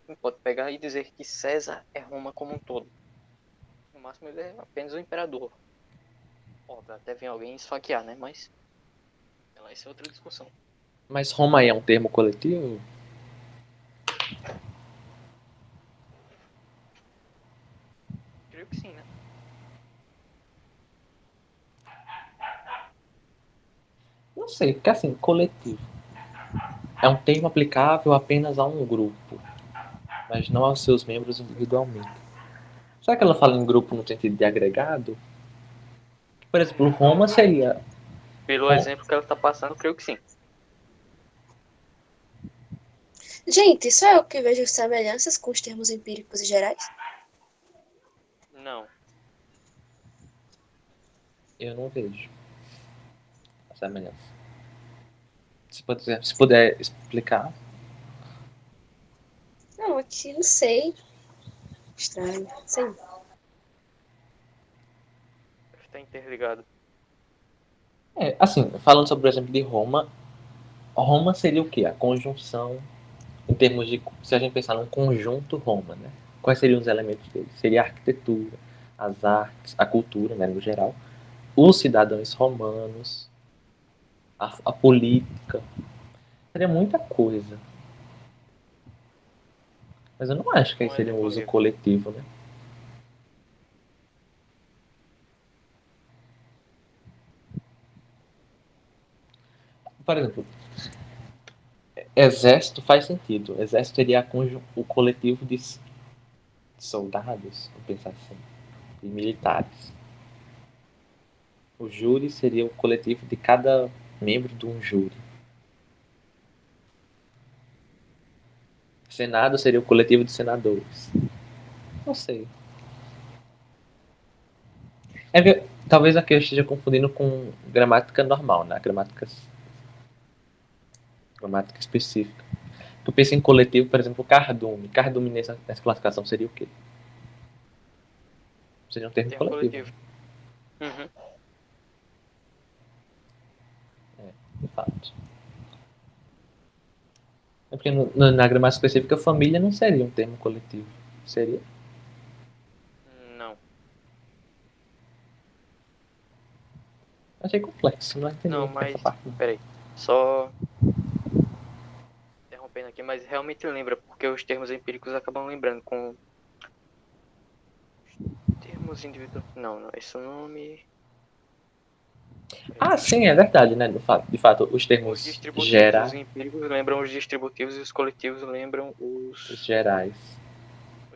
Não pode pegar e dizer que César é Roma como um todo. No máximo ele é apenas o imperador. Óbvio, até vem alguém esfaquear, né? Mas essa é outra discussão. Mas Roma é um termo coletivo? Creio que sim, né? Não sei, porque assim, coletivo é um termo aplicável apenas a um grupo, mas não aos seus membros individualmente. Será que ela fala em grupo no sentido de agregado? Por exemplo, Roma seria. Pelo exemplo que ela está passando, creio que sim. Gente, só eu que vejo semelhanças com os termos empíricos e gerais? Não. Eu não vejo a semelhança. Se puder explicar. Não, aqui não sei. Estranho. Sim. Está interligado. É, assim, falando sobre o exemplo de Roma, Roma seria o quê? A conjunção, em termos de. Se a gente pensar num conjunto Roma, né? Quais seriam os elementos dele? Seria a arquitetura, as artes, a cultura, né, no geral, os cidadãos romanos, a política. Seria muita coisa. Mas eu não acho que aí Um seria um exemplo uso vivo. coletivo, né? Por exemplo, exército faz sentido. Exército seria o coletivo de soldados, vou pensar assim, de militares. O júri seria o coletivo de cada membro de um júri. Senado seria o coletivo de senadores. Não sei. Talvez aqui eu esteja confundindo com gramática normal, né? Gramática específica. Tu pensa em coletivo, por exemplo, cardume. Cardume nessa classificação seria o quê? Seria um termo Termo coletivo, coletivo. Uhum. né? De fato. É porque na gramática específica, família não seria um termo coletivo. Seria? Não. Achei complexo, não entendi Não, essa mas. parte. Não. Peraí. Só interrompendo aqui, mas realmente lembra, porque os termos empíricos acabam lembrando com termos individuais. Não, não. Esse é o nome. Ah, sim, é verdade, né? De fato, os Os termos distributivos, os empíricos lembram os distributivos e os coletivos lembram os gerais.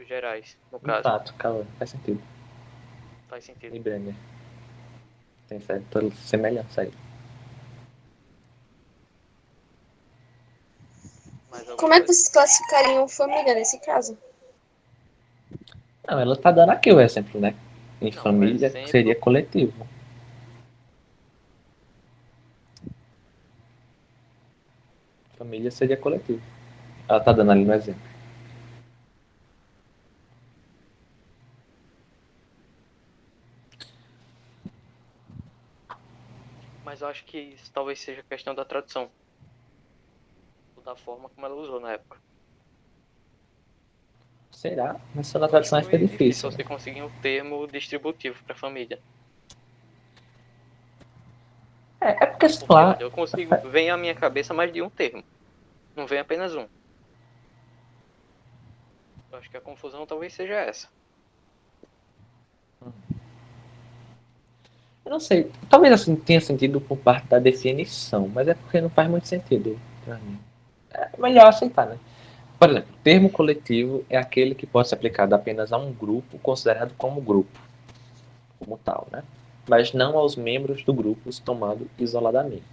gerais, no De caso. fato, calma, faz sentido. Faz sentido. E Brenner. Tem certa semelhança aí. Mais Como alguma é que coisa? vocês classificariam família nesse caso? Não, ela tá dando aqui o exemplo, né? Em Não, um família, que seria exemplo. coletivo. Família seria coletivo. Ela tá dando ali no exemplo. Mas eu acho que isso talvez seja questão da tradução. Ou da forma como ela usou na época. Será? Mas só na Eu acho que tradução fica foi difícil difícil, né? você conseguir um termo distributivo para família. É porque, sei Porque, lá, olha, eu consigo. Vem à minha cabeça mais de um termo. Não vem apenas um. Eu acho que a confusão talvez seja essa. eu não sei. Talvez assim tenha sentido por parte da definição, mas é porque não faz muito sentido pra mim. É melhor aceitar, né? Por exemplo, termo coletivo é aquele que pode ser aplicado apenas a um grupo considerado como grupo, como tal, né? mas não aos membros do grupo tomando isoladamente.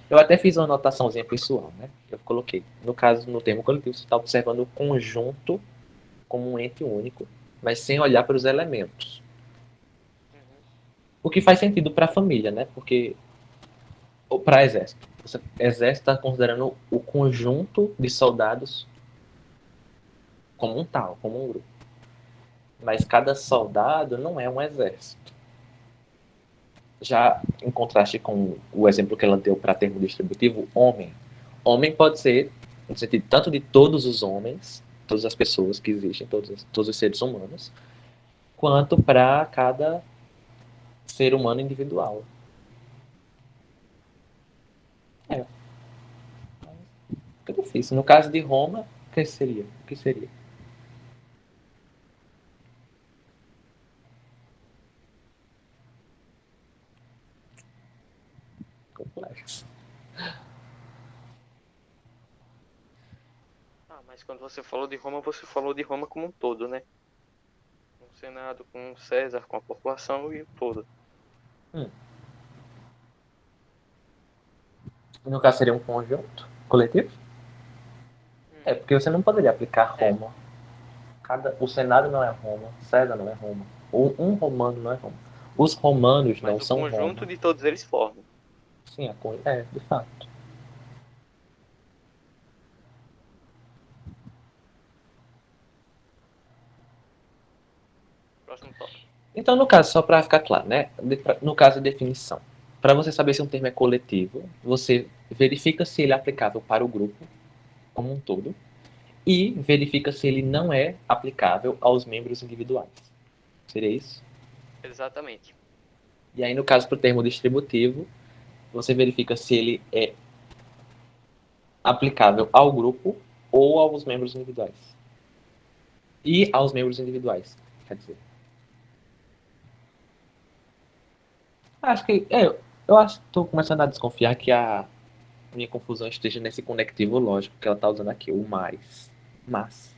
Eu até fiz uma anotaçãozinha pessoal, né? Eu coloquei, no caso, no termo coletivo, você está observando o conjunto como um ente único, mas sem olhar para os elementos. O que faz sentido para a família, né? Porque ou para exército. O exército está considerando o conjunto de soldados como um tal, como um grupo. Mas cada soldado não é um exército. Já em contraste com o exemplo que ela deu para termo distributivo, homem. Homem pode ser, no sentido tanto de todos os homens, todas as pessoas que existem, todos os seres humanos, quanto para cada ser humano individual. É. Fica difícil. No caso de Roma, o que seria? O que seria? Complexo. Ah, mas quando você falou de Roma, você falou de Roma como um todo, né? Com o Senado, com o César, com a população e o todo. No caso, seria um conjunto coletivo? É, porque você não poderia aplicar Roma. O Senado não é Roma, César não é Roma. Um romano não é Roma. Os romanos Mas não o são conjunto Roma. de todos eles formam. Sim, de fato. Próximo tópico. Então, no caso, só para ficar claro, né? No caso de definição, para você saber se um termo é coletivo, você verifica se ele é aplicável para o grupo como um todo e verifica se ele não é aplicável aos membros individuais. Seria isso? Exatamente. E aí, no caso, para o termo distributivo, você verifica se ele é aplicável ao grupo ou aos membros individuais. E aos membros individuais, quer dizer. Acho que. Eu acho que estou começando a desconfiar que a minha confusão esteja nesse conectivo lógico que ela está usando aqui, o mais. Mas,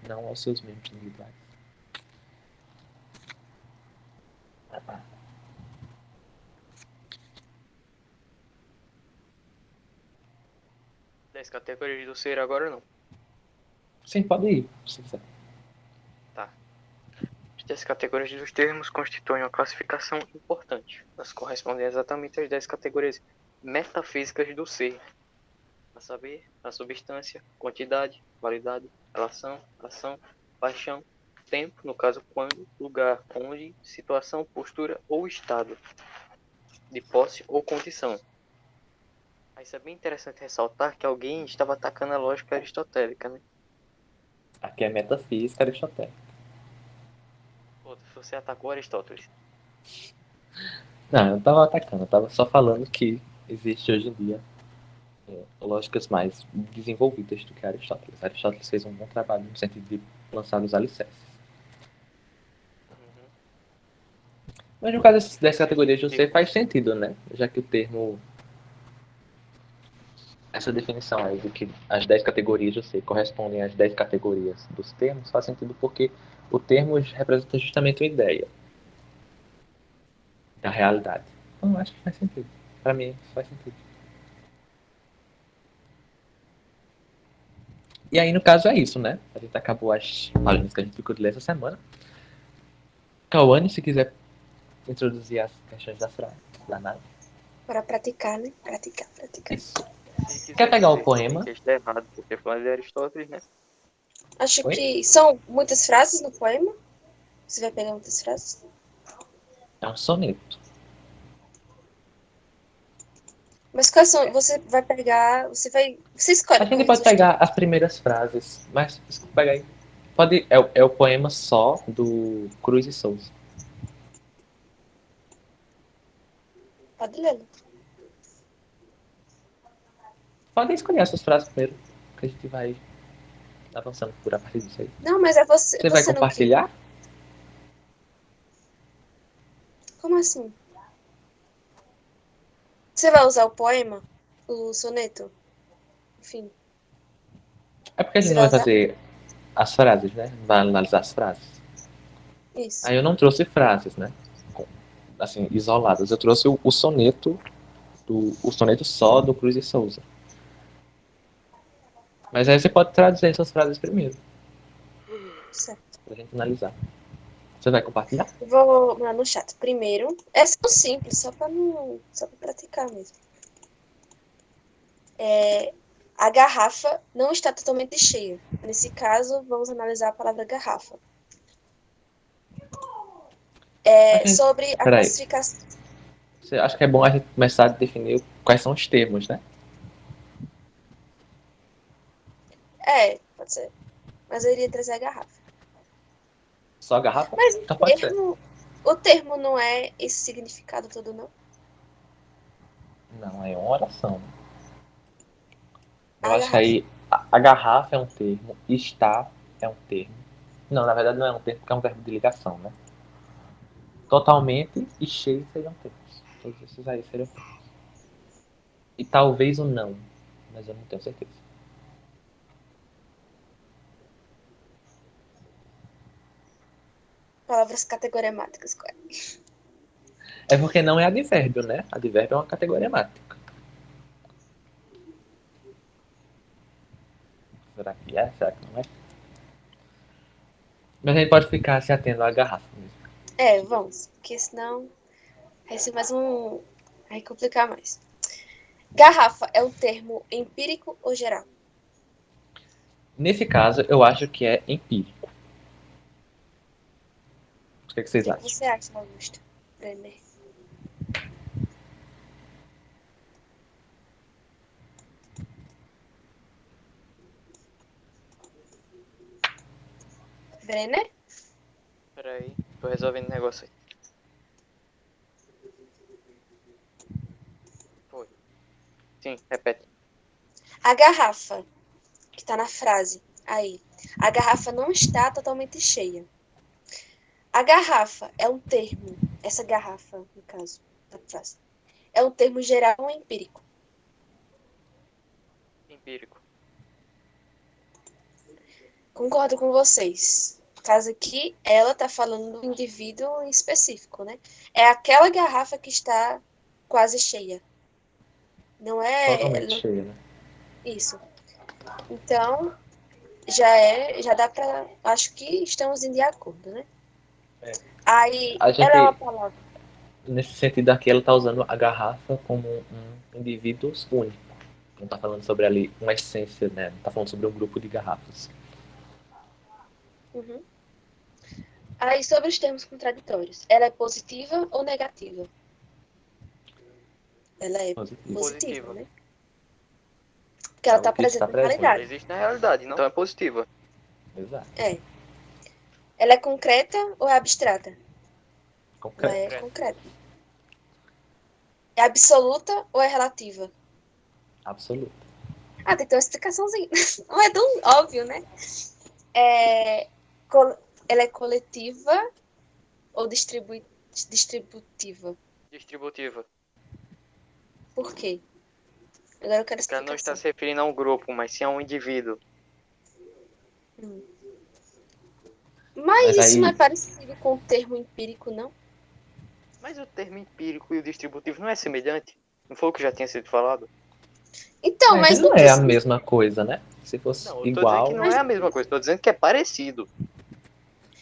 não aos seus membros individuais. 10 categorias do ser agora não. Sim, pode ir, se quiser. Tá. As 10 categorias dos termos constituem uma classificação importante. Elas correspondem exatamente às 10 categorias metafísicas do ser. A saber, a substância, quantidade, qualidade, relação, ação, paixão, tempo, no caso quando, lugar, onde, situação, postura ou estado de posse ou condição. Isso é bem interessante ressaltar que alguém estava atacando a lógica aristotélica, né? Aqui é metafísica aristotélica. Pô, você atacou Aristóteles. Não, eu estava atacando, eu estava só falando que existe hoje em dia lógicas mais desenvolvidas do que Aristóteles. Aristóteles fez um bom trabalho no sentido de lançar os alicerces. Uhum. Mas no caso dessas categorias de ser faz sentido, né? Já que o termo. Essa definição aí de que as 10 categorias de ser correspondem às 10 categorias dos termos faz sentido porque o termo representa justamente uma ideia da realidade. Então acho que faz sentido. Para mim, faz sentido. E aí, no caso, é isso, né? A gente acabou as páginas que a gente ficou de ler essa semana. Cauane, se quiser introduzir as questões da frase, da nada. Para praticar, né? Praticar. Isso. Se quiser Quer pegar o dizer poema? que está errado, porque falando de Aristóteles, né? Acho Oi? que são muitas frases no poema. Você vai pegar muitas frases? É um soneto. Mas quais são? Você vai pegar. Você escolhe A gente quais pode os pegar temas. as primeiras frases, mas desculpa pegar aí. Pode, é o poema só do Cruz e Souza. Pode ler. Pode escolher essas frases primeiro, que a gente vai avançando por a partir disso aí. Não, mas é você. Você vai Você não quer. compartilhar? Como assim? Você vai usar o poema? O soneto? Enfim. É porque a gente Você não vai vai usar? fazer as frases, né? Vai analisar as frases. Isso. Aí eu não trouxe frases, né? assim, isoladas. Eu trouxe o soneto, o soneto só do Cruz e Souza. Mas aí você pode traduzir essas frases primeiro, Certo. pra gente analisar. Você vai compartilhar? Vou mandar no chat. Primeiro, é só simples, só para praticar mesmo. A garrafa não está totalmente cheia. Nesse caso, vamos analisar a palavra garrafa. Sobre a Peraí. classificação. Você acha que é bom a gente começar a definir quais são os termos, né? Pode ser. Mas eu iria trazer a garrafa. Só a garrafa? Mas Então pode ser. o termo não é esse significado todo, não? Não, é uma oração. Eu A acho que garrafa. aí a garrafa é um termo, está é um termo. Não, na verdade não é um termo, porque é um verbo de ligação, né? Totalmente e cheio seriam termos. Todos esses aí seriam termos. E talvez o não, mas eu não tenho certeza. Palavras categorimáticas. É porque não é advérbio, né? Advérbio é uma categoria mática. Será que é? Será que não é? Mas a gente pode ficar se atendo à garrafa mesmo. Vamos. Porque senão vai ser mais um. Vai complicar mais. Garrafa é um termo empírico ou geral? Nesse caso, eu acho que é empírico. O que O vocês que acham? você acha, Augusto? Brenner? Brenner? Peraí, tô resolvendo o negócio aí. Foi. Sim, repete. A garrafa, que está na frase aí. A garrafa não está totalmente cheia. A garrafa é um termo. Essa garrafa, no caso, da frase. É um termo geral ou empírico? Empírico. Concordo com vocês. No caso aqui, ela está falando do indivíduo em específico, né? É aquela garrafa que está quase cheia. Não é Totalmente cheio, né? isso. Então, já dá para, acho que estamos de acordo, né? É. Aí, A ela é uma gente, palavra. nesse sentido aqui, ela está usando a garrafa como um indivíduo único. Não está falando sobre ali uma essência, né? Não está falando sobre um grupo de garrafas. Uhum. Aí, sobre os termos contraditórios, ela é positiva ou negativa? Ela é Positivo. positiva, Positiva. né? Porque É ela algo está que está presente na presente. Ela realidade. existe na realidade, não? Então é positiva. Exato. É. Ela é concreta ou é abstrata? Ela Concreto. é concreta. É absoluta ou é relativa? Absoluto. Tem que ter uma explicaçãozinha. Não é tão óbvio, né? É, ela é coletiva ou distributiva? Distributiva. Por quê? Agora eu quero Porque ela não está explicação. se referindo a um grupo, mas sim a um indivíduo. Hum. Mas Mas isso não é aí. parecido com o termo empírico, não? Mas o termo empírico e o distributivo não é semelhante? Não foi o que já tinha sido falado? Então, Mas mas não no que é a se... mesma coisa, né? Se fosse Não, eu tô dizendo que igual. não é Mas, a mesma coisa, tô dizendo que é parecido.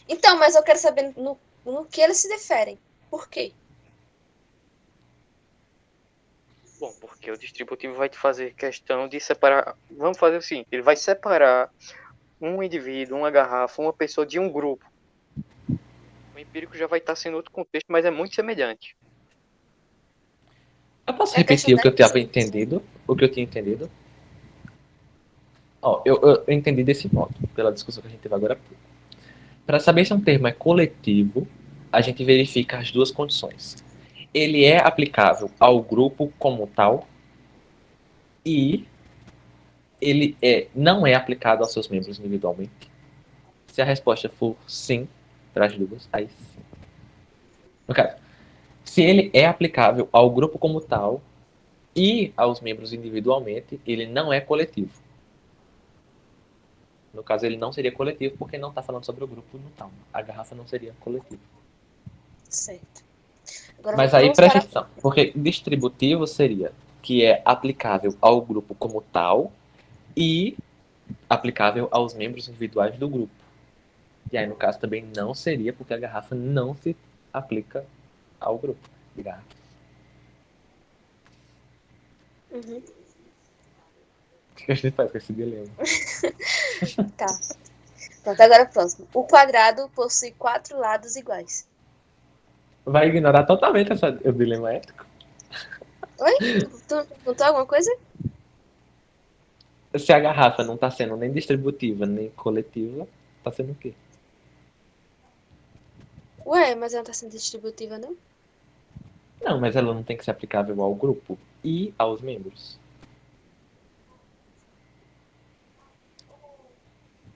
então, mas eu quero saber no que eles se diferem. Por quê? Bom, porque o distributivo vai te fazer questão de separar. Vamos fazer o seguinte: ele vai separar um indivíduo, uma garrafa, uma pessoa de um grupo. O empírico já vai estar sendo outro contexto, mas é muito semelhante. Eu posso É a questão repetir o da que eu tinha essência. entendido? O que eu tinha entendido? Ó, eu entendi desse modo, pela discussão que a gente teve agora. Para saber se um termo é coletivo, a gente verifica as duas condições. Ele é aplicável ao grupo como tal e não é aplicado aos seus membros individualmente. Se a resposta for sim para as duas, aí sim. No caso, se ele é aplicável ao grupo como tal e aos membros individualmente, ele não é coletivo. No caso, ele não seria coletivo porque não está falando sobre o grupo no tal. A garrafa não seria coletiva. Certo. Agora Mas aí vamos preste para. atenção, porque distributivo seria que é aplicável ao grupo como tal e aplicável aos membros individuais do grupo. E aí, no caso, também não seria, porque a garrafa não se aplica ao grupo de garrafa. Uhum. O que a gente faz com esse dilema? Tá. Pronto, agora próximo. O quadrado possui 4 lados iguais. Vai ignorar totalmente o dilema ético? Oi? Tu perguntou alguma coisa? Se a garrafa não está sendo nem distributiva, nem coletiva, está sendo o quê? Ué, mas ela não tá sendo distributiva, não? Não, mas ela não tem que ser aplicável ao grupo e aos membros.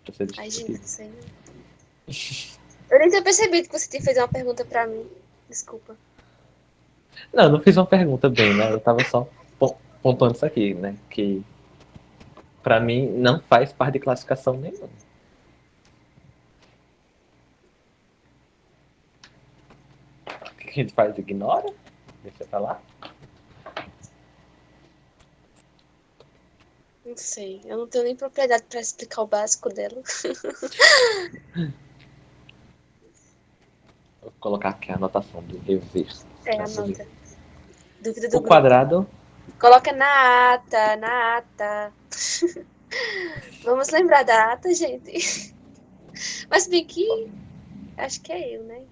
Para ser Ai, gente, distributiva. não sei não. Eu nem tinha percebido que você tinha feito uma pergunta pra mim. Desculpa. Não, eu não fiz uma pergunta bem, né? Eu tava só pontuando isso aqui, né? Que pra mim não faz parte de classificação nenhuma. O que a gente faz? Ignora? Deixa pra lá? Não sei. Eu não tenho nem propriedade pra explicar o básico dela. Vou colocar aqui a anotação do reverso. É, anota. Dúvida O do grupo. quadrado. Coloca na ata, na ata. Vamos lembrar da ata, gente. Mas bem que acho que é eu, né?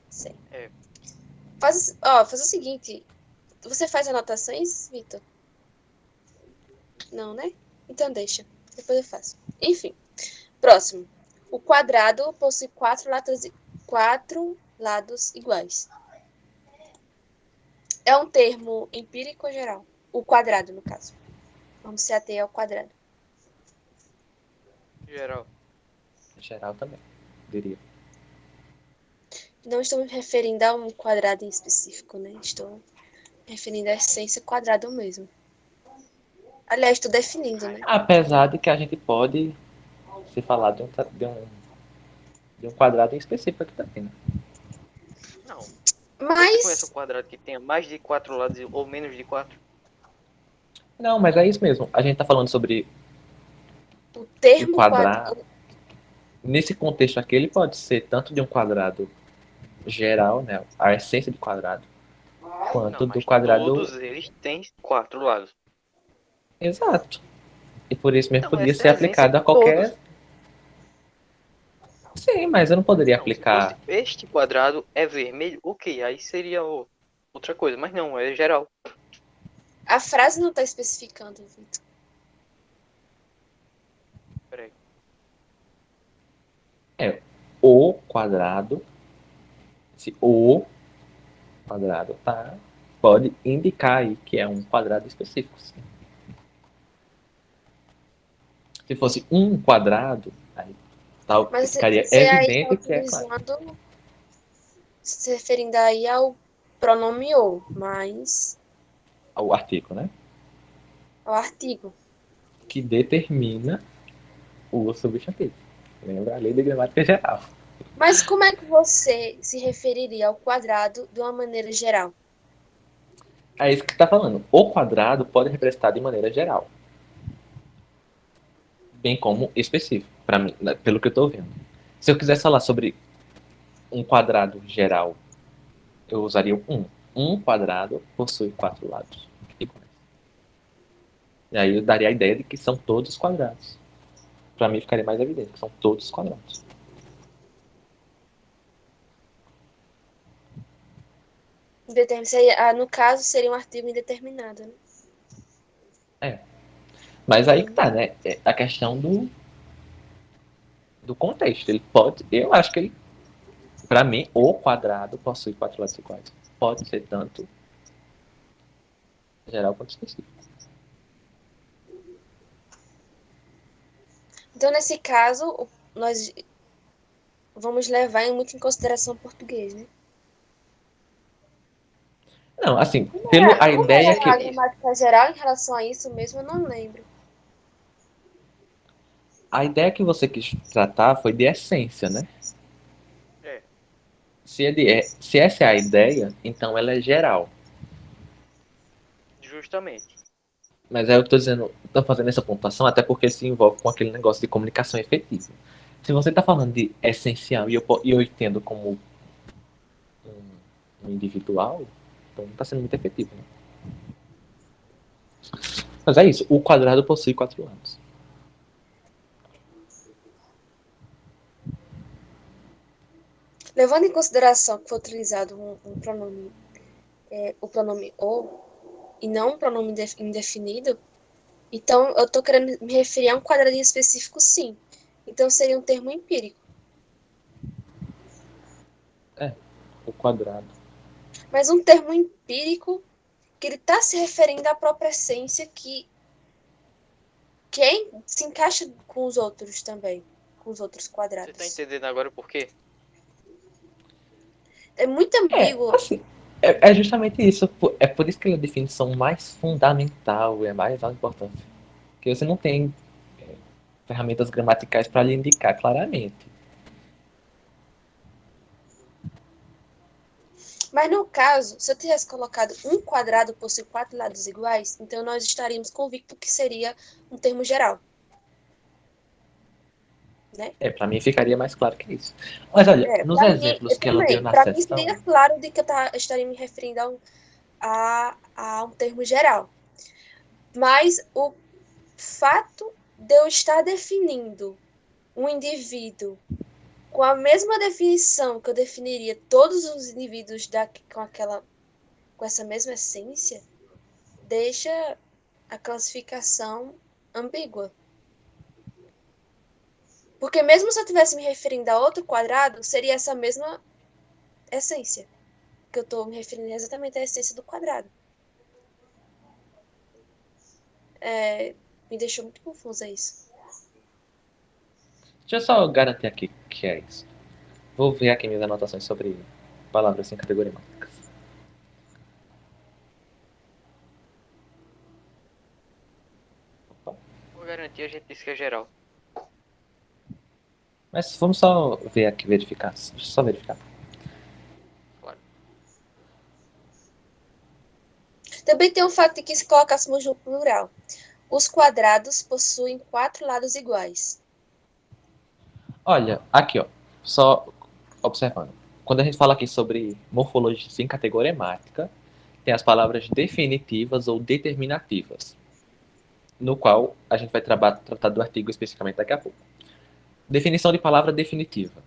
Sei. É. Faz o seguinte. Você faz anotações, Vitor? Não, né? Então deixa. Depois eu faço. Enfim. Próximo. O quadrado possui 4 lados iguais. É um termo empírico ou geral? O quadrado, no caso. Vamos se ater ao quadrado. Geral. Geral também, diria. Não estou me referindo a um quadrado em específico, né? Estou me referindo à essência quadrado mesmo. Aliás, estou definindo, né? Apesar de que a gente pode se falar de um quadrado em específico aqui também, né? Não. Você conhece um Mas quadrado que tenha mais de 4 lados ou menos de 4? Não, mas é isso mesmo. A gente tá falando sobre o o termo quadrado. quadrado. Nesse contexto aqui, ele pode ser tanto de um quadrado geral, né? A essência de quadrado, quanto Não, do mas quadrado todos eles têm 4 lados. exato. E por isso mesmo Então, podia essa ser é a essência aplicado de a qualquer. todos. Sim, mas eu não poderia Não, se fosse aplicar. este quadrado é vermelho, ok, aí seria outra coisa, mas não, é geral. A frase não está especificando, Vitor. Peraí. O quadrado. Se o quadrado tá. Pode indicar aí que é um quadrado específico. Sim. Se fosse um quadrado, aí Mas ficaria você aí está evidente que é claro. utilizando, se referindo aí ao pronome ou, mas O artigo, né? ao artigo. Que determina o substantivo. Lembra a lei de gramática geral. Mas como é que você se referiria ao quadrado de uma maneira geral? É isso que está falando. O quadrado pode representar de maneira geral, bem como específico, para mim, pelo que eu estou vendo. Se eu quisesse falar sobre um quadrado geral, eu usaria o 1. Um quadrado possui 4 lados iguais. E aí eu daria a ideia de que são todos quadrados. Para mim ficaria mais evidente que são todos quadrados. No caso, seria um artigo indeterminado, né? É. Mas aí que tá, né? É a questão do contexto. Ele pode. Eu acho que ele. Para mim, o quadrado possui 4 lados iguais. Pode ser tanto geral quanto específico. Então, nesse caso, nós vamos levar muito em consideração o português, né? Não, assim, pelo a Como ideia era a que. gramática geral em relação a isso mesmo, eu não lembro. A ideia que você quis tratar foi de essência, né? É. se essa é a ideia, então ela é geral. Justamente. Mas aí eu estou dizendo, estou fazendo essa pontuação até porque se envolve com aquele negócio de comunicação efetiva. Se você está falando de essencial e eu entendo como um individual, então não está sendo muito efetivo. Né? Mas é isso, o quadrado possui 4 lados. Levando em consideração que foi utilizado um pronome, o pronome o, e não um pronome indefinido, então eu estou querendo me referir a um quadradinho específico, sim. Então seria um termo empírico. O quadrado. Mas um termo empírico que ele está se referindo à própria essência que se encaixa com os outros também, com os outros Você quadrados. tá entendendo agora o porquê? É muito ambíguo. Assim, é justamente isso. É por isso que ele é a definição mais fundamental e é mais importante. Porque você não tem ferramentas gramaticais para lhe indicar claramente. Mas no caso, se eu tivesse colocado um quadrado possui 4 lados iguais, então nós estaríamos convictos que seria um termo geral. Né? Para mim ficaria mais claro que isso. Mas olha, nos Para mim, exemplos eu que ela deu também. na Para mim sessão, seria claro de que eu estaria me referindo a um termo geral. Mas o fato de eu estar definindo um indivíduo com a mesma definição que eu definiria todos os indivíduos com essa mesma essência, deixa a classificação ambígua. Porque mesmo se eu estivesse me referindo a outro quadrado, seria essa mesma essência. Que eu estou me referindo exatamente à essência do quadrado. Me deixou muito confusa isso. deixa eu só garantir aqui que é isso. Vou ver aqui minhas anotações sobre palavras sem categoria gramáticas. Por garantia, a gente disse que é geral. Mas vamos só ver aqui, verificar. Deixa eu só verificar. Claro. Também tem o fato de que se colocássemos no plural. Os quadrados possuem 4 lados iguais. Olha, aqui, ó. Só observando. Quando a gente fala aqui sobre morfologia sem categoria hemática, tem as palavras definitivas ou determinativas, no qual a gente vai tratar do artigo especificamente daqui a pouco. Definição de palavra definitiva.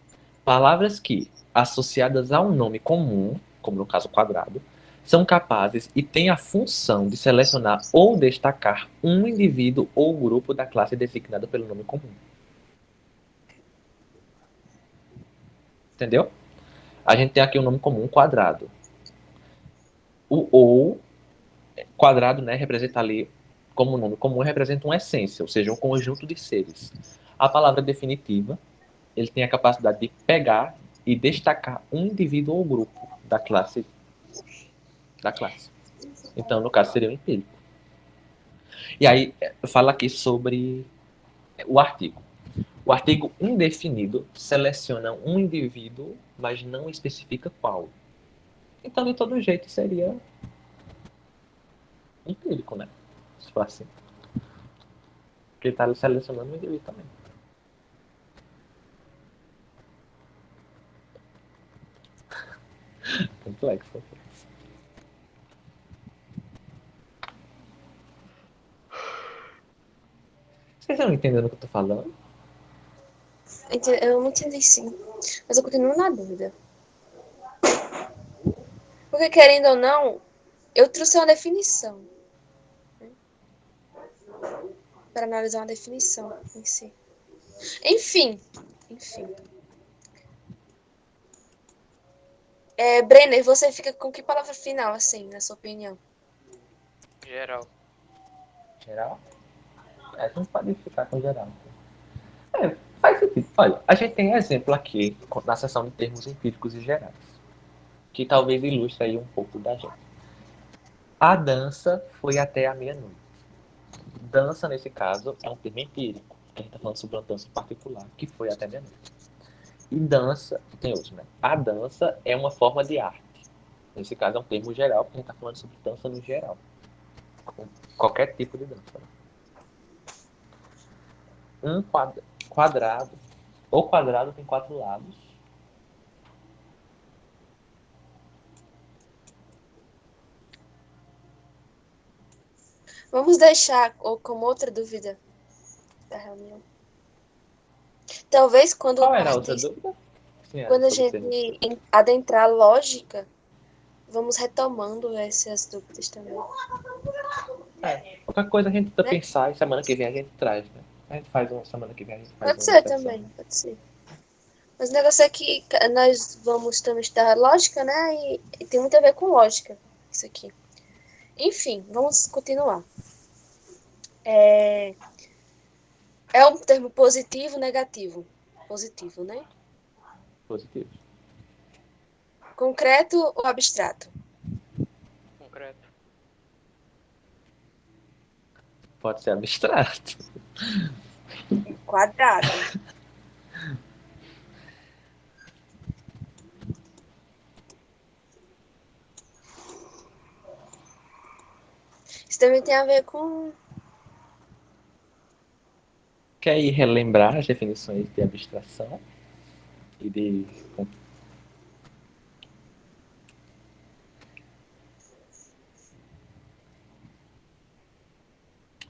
Palavras que, associadas a um nome comum, como no caso quadrado, são capazes e têm a função de selecionar ou destacar um indivíduo ou grupo da classe designada pelo nome comum. Entendeu? A gente tem aqui um nome comum, quadrado. O ou, quadrado, né, representa ali, como nome comum, representa uma essência, ou seja, um conjunto de seres. A palavra definitiva, ele tem a capacidade de pegar e destacar um indivíduo ou grupo da classe. Então, no caso, seria o empírico. E aí, fala aqui sobre o artigo. O artigo indefinido seleciona um indivíduo, mas não especifica qual. Então, de todo jeito, seria empírico, né? Se for assim. Porque ele está selecionando um indivíduo também. Complexo. Vocês estão entendendo o que eu tô falando? Eu não entendi sim. Mas eu continuo na dúvida. Porque, querendo ou não, eu trouxe uma definição. Né? Para analisar uma definição em si. Enfim. Brenner, você fica com que palavra final, assim, na sua opinião? Geral. Geral? A gente pode ficar com geral. Faz sentido. Olha, a gente tem exemplo aqui na seção de termos empíricos e gerais, que talvez ilustre aí um pouco da gente. A dança foi até a meia-noite. Dança, nesse caso, é um termo empírico, porque a gente está falando sobre uma dança particular, que foi até meia-noite. E dança, tem outros, né? A dança é uma forma de arte. Nesse caso é um termo geral, porque a gente está falando sobre dança no geral. Qualquer tipo de dança. Né? Um quadrado. O quadrado tem 4 lados. Vamos deixar como outra dúvida da reunião. Talvez Qual era a outra dúvida? Sim, era quando a sobre gente termos. adentrar a lógica, vamos retomando essas dúvidas também. Qualquer coisa a gente tenta Né? pensar e semana que vem a gente traz, né? A gente faz uma semana que vem, a gente faz Pode uma ser sessão. também, pode ser. Mas o negócio é que nós vamos também estudar lógica, né? E tem muito a ver com lógica, isso aqui. Enfim, vamos continuar. É um termo positivo, negativo? Positivo, né? Positivo. Concreto ou abstrato? Concreto. Pode ser abstrato. Quadrado. Isso também tem a ver com... Quer ir relembrar as definições de abstração e de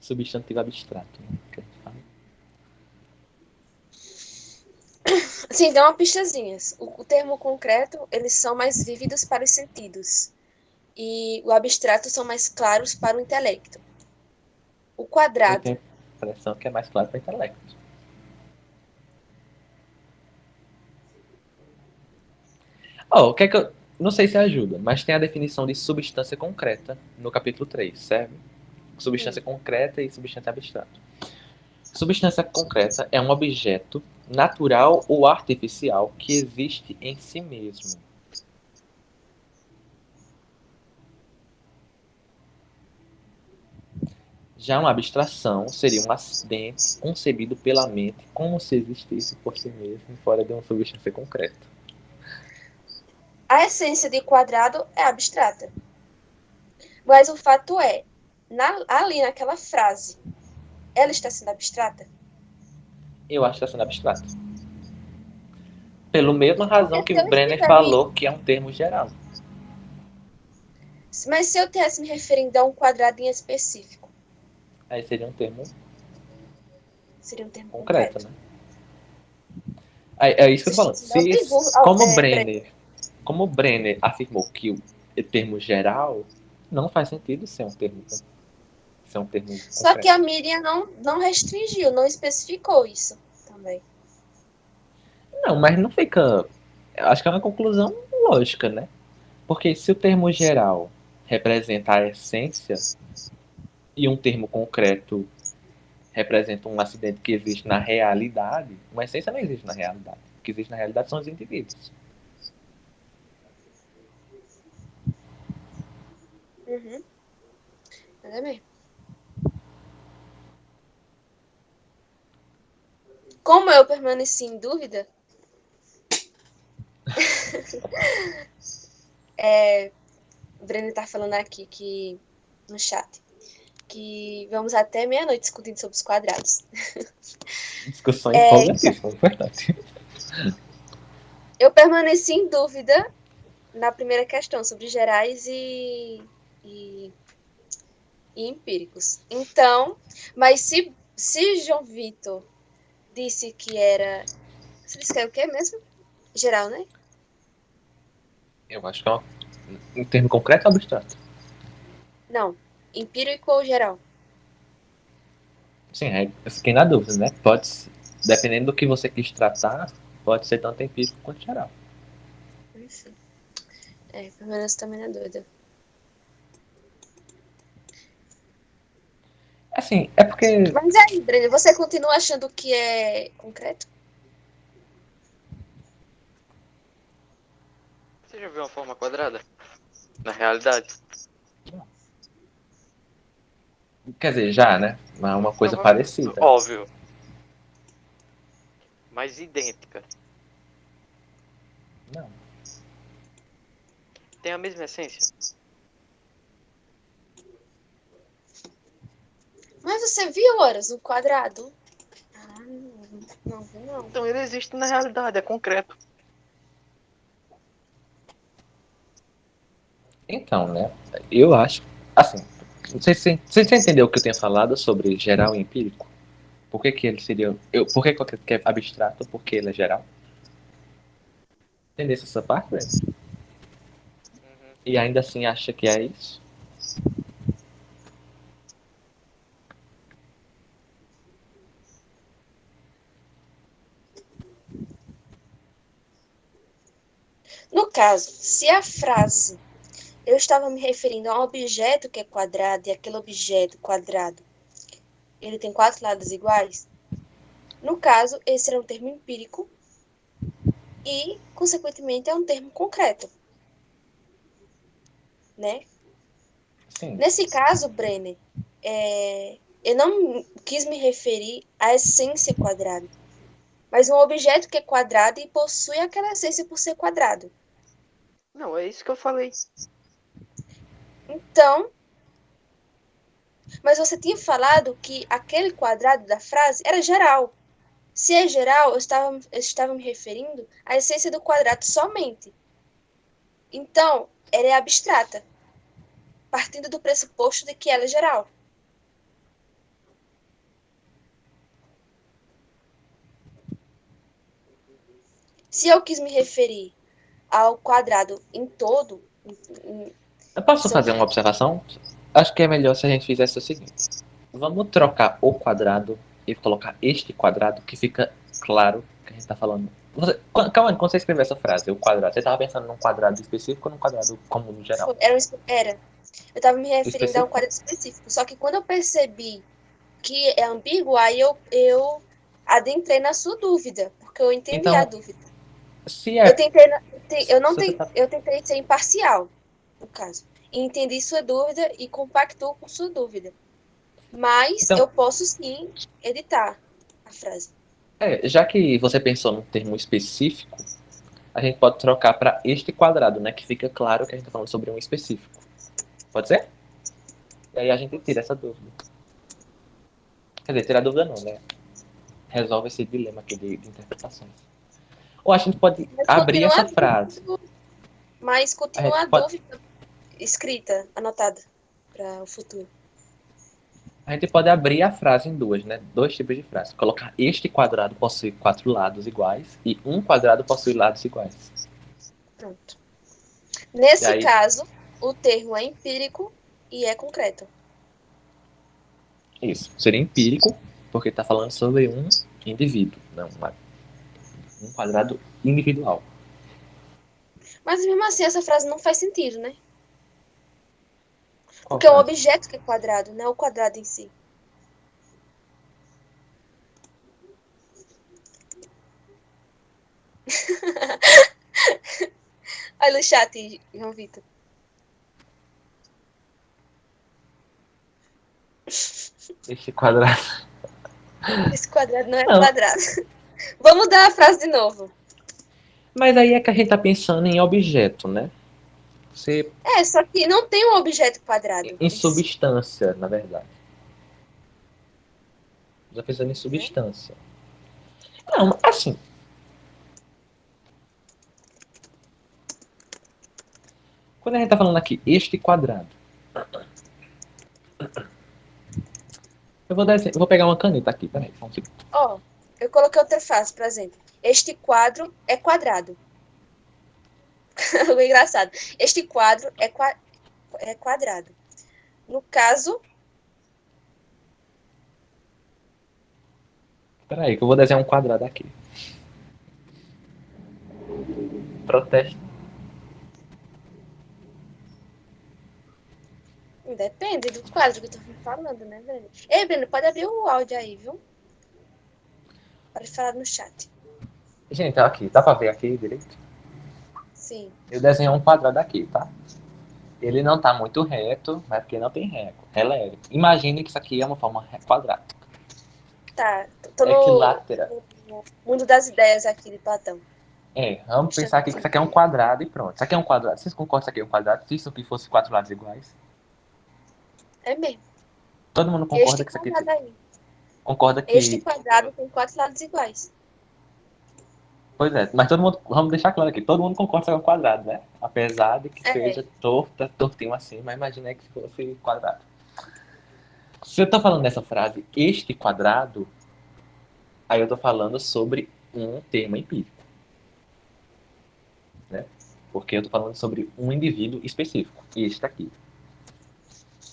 substantivo abstrato, né? Que a gente fala. Sim, dá uma pistazinhas. O termo concreto, eles são mais vívidos para os sentidos. E o abstrato são mais claros para o intelecto. O Eu quadrado. tenho a impressão que é mais claro para o intelecto. O que é que eu... Não sei se ajuda, mas tem a definição de substância concreta no capítulo 3, serve? Substância concreta e substância abstrata. Substância concreta é um objeto natural ou artificial que existe em si mesmo. Já uma abstração seria um acidente concebido pela mente como se existisse por si mesmo fora de uma substância concreta. A essência de quadrado é abstrata. Mas o fato é, ali naquela frase, ela está sendo abstrata? Eu acho que está sendo abstrato. Pela mesma razão Porque que se o eu Brenner estiver me... falou que é um termo geral. Mas se eu estivesse me referindo a um quadrado em específico, Aí seria um termo seria um termo concreto, concreto. né? É isso que eu tô falando. Existência da figura... Como o Brenner afirmou que o termo geral não faz sentido ser um termo Só que concreto. a Miriam não restringiu, não especificou isso também. Não, mas não fica. Eu acho que é uma conclusão lógica, né? Porque se o termo geral representa a essência e um termo concreto representa um acidente que existe na realidade, uma essência não existe na realidade. O que existe na realidade são os indivíduos. Uhum. É mesmo. Como eu permaneci em dúvida, o Breno tá falando aqui que no chat que vamos até meia-noite discutindo sobre os quadrados. Discussão Então, empolgatíssima, verdade. eu permaneci em dúvida na primeira questão sobre gerais e, e empíricos. Então, mas se João Vitor disse que era... Você disse que é o quê mesmo? Geral, né? Eu acho que é um termo concreto ou abstrato? Não. Empírico ou geral? Sim, eu fiquei na dúvida, né? Dependendo do que você quis tratar, pode ser tanto empírico quanto geral. Enfim. Permaneço também na dúvida. Assim, é porque. Mas aí, Breno, você continua achando que é concreto? Você já viu uma forma quadrada? Na realidade? Quer dizer, já, né? Mas é uma coisa Prova- parecida. Óbvio. Mas idêntica. Não. Tem a mesma essência? Mas você viu, Horas, o quadrado? Ah, não vi não. Então ele existe na realidade, é concreto. Então, né? Eu acho. Assim, não sei se você entendeu o que eu tenho falado sobre geral e empírico? Por que, que ele seria. Por que qualquer que é abstrato? Porque ele é geral? Entendeu essa parte, velho? Uhum. E ainda assim acha que é isso? No caso, se a frase eu estava me referindo a um objeto que é quadrado e aquele objeto quadrado ele tem quatro lados iguais, no caso, esse era um termo empírico e, consequentemente, é um termo concreto, né? Sim. Nesse caso, Brenner, eu não quis me referir à essência quadrada, mas um objeto que é quadrado e possui aquela essência por ser quadrado. Não, é isso que eu falei. Então, mas você tinha falado que aquele quadrado da frase era geral. Se é geral, eu estava me referindo à essência do quadrado somente. Então, ela é abstrata, partindo do pressuposto de que ela é geral. Se eu quis me referir ao quadrado em todo, Eu posso se eu fazer uma observação? Acho que é melhor se a gente fizesse o seguinte. Vamos trocar o quadrado e colocar este quadrado que fica claro que a gente está falando. Calma, quando você escreveu essa frase, o quadrado, você estava pensando num quadrado específico ou num quadrado comum no geral? era, eu estava me referindo a um Específico? quadrado específico. Só que quando eu percebi que é ambíguo, aí eu adentrei na sua dúvida, porque eu entendi a Então, dúvida. se Eu é. tentei, eu não Se você tá. eu tentei ser imparcial, no caso. E entendi sua dúvida e compactuo com sua dúvida. Mas Então, eu posso sim editar a frase. já que você pensou num termo específico, a gente pode trocar para este quadrado, né? Que fica claro que a gente está falando sobre um específico. Pode ser? E aí a gente tira essa dúvida. Quer dizer, tirar a dúvida não, né? Resolve esse dilema aqui de interpretações. Ou a gente pode Mas abrir continua a essa frase. dúvida, mas A continua gente a pode, dúvida escrita, anotada para o futuro. a gente pode abrir a frase em duas, né? Dois tipos de frase. Colocar este quadrado possui quatro lados iguais e um quadrado possui lados iguais. Pronto. E Nesse aí, caso, o termo é empírico e é concreto. isso. Seria empírico, porque está falando sobre um indivíduo, não um quadrado individual. Mas mesmo assim, essa frase não faz sentido, né? Qual Porque é um frase? objeto que é quadrado, não é o quadrado em si. Olha o chat, João Vitor. Este quadrado. Esse quadrado não é Não, quadrado. Vamos dar a frase de novo. mas aí é que a gente está pensando em objeto, né? Você, É, só que não tem um objeto quadrado em em si, substância, na verdade. Já pensando em né? substância. Não, assim, quando a gente está falando aqui, este quadrado, eu vou pegar uma caneta aqui, peraí, só um segundo. Ó, eu coloquei outra frase, por exemplo. Este quadro é quadrado. É engraçado. Este quadro é quadrado. No caso, Peraí, que eu vou desenhar um quadrado aqui. Protesto. depende do quadro que eu tô falando, né, Breno? Ei, Breno, pode abrir o áudio aí, viu? Pode falar no chat. Gente, aqui, dá pra ver aqui direito? Sim. Eu desenhei um quadrado aqui, tá? Ele não tá muito reto, mas porque não tem releve. Imagine que isso aqui é uma forma quadrada. Tá. Tô no Equilátera. no mundo das ideias aqui de Platão. Vamos pensar aqui que isso aqui é um quadrado e pronto. Isso aqui é um quadrado. Vocês concordam que isso aqui é um quadrado? Se isso aqui fosse 4 lados iguais? É mesmo. Todo mundo concorda Este que isso aqui... quadrado aí. Concorda Este que... quadrado tem 4 lados iguais. Pois é, mas todo mundo... Vamos deixar claro aqui. Todo mundo concorda que é um quadrado, né? Apesar de que É. seja tortinho assim, mas imaginei que fosse quadrado. Se eu tô falando dessa frase, este quadrado, aí eu tô falando sobre um termo empírico, né? Porque eu tô falando sobre um indivíduo específico, este aqui.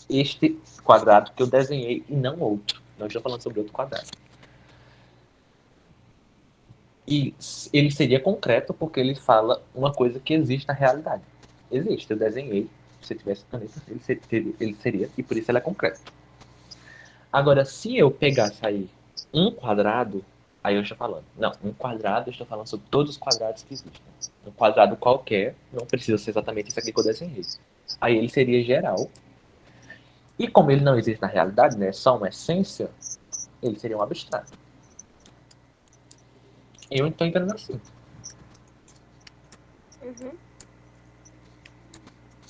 Este quadrado que eu desenhei e não outro. Não estou falando sobre outro quadrado. E ele seria concreto porque ele fala uma coisa que existe na realidade. Existe, eu desenhei. Se tivesse caneta, ele seria, e por isso ele é concreto. Agora, se eu pegasse aí um quadrado, aí eu estou falando. Não, um quadrado, eu estou falando sobre todos os quadrados que existem. Um quadrado qualquer, não precisa ser exatamente isso aqui que eu desenhei. Aí ele seria geral. E como ele não existe na realidade, né, só uma essência, ele seria um abstrato. Eu estou entendendo assim. Uhum.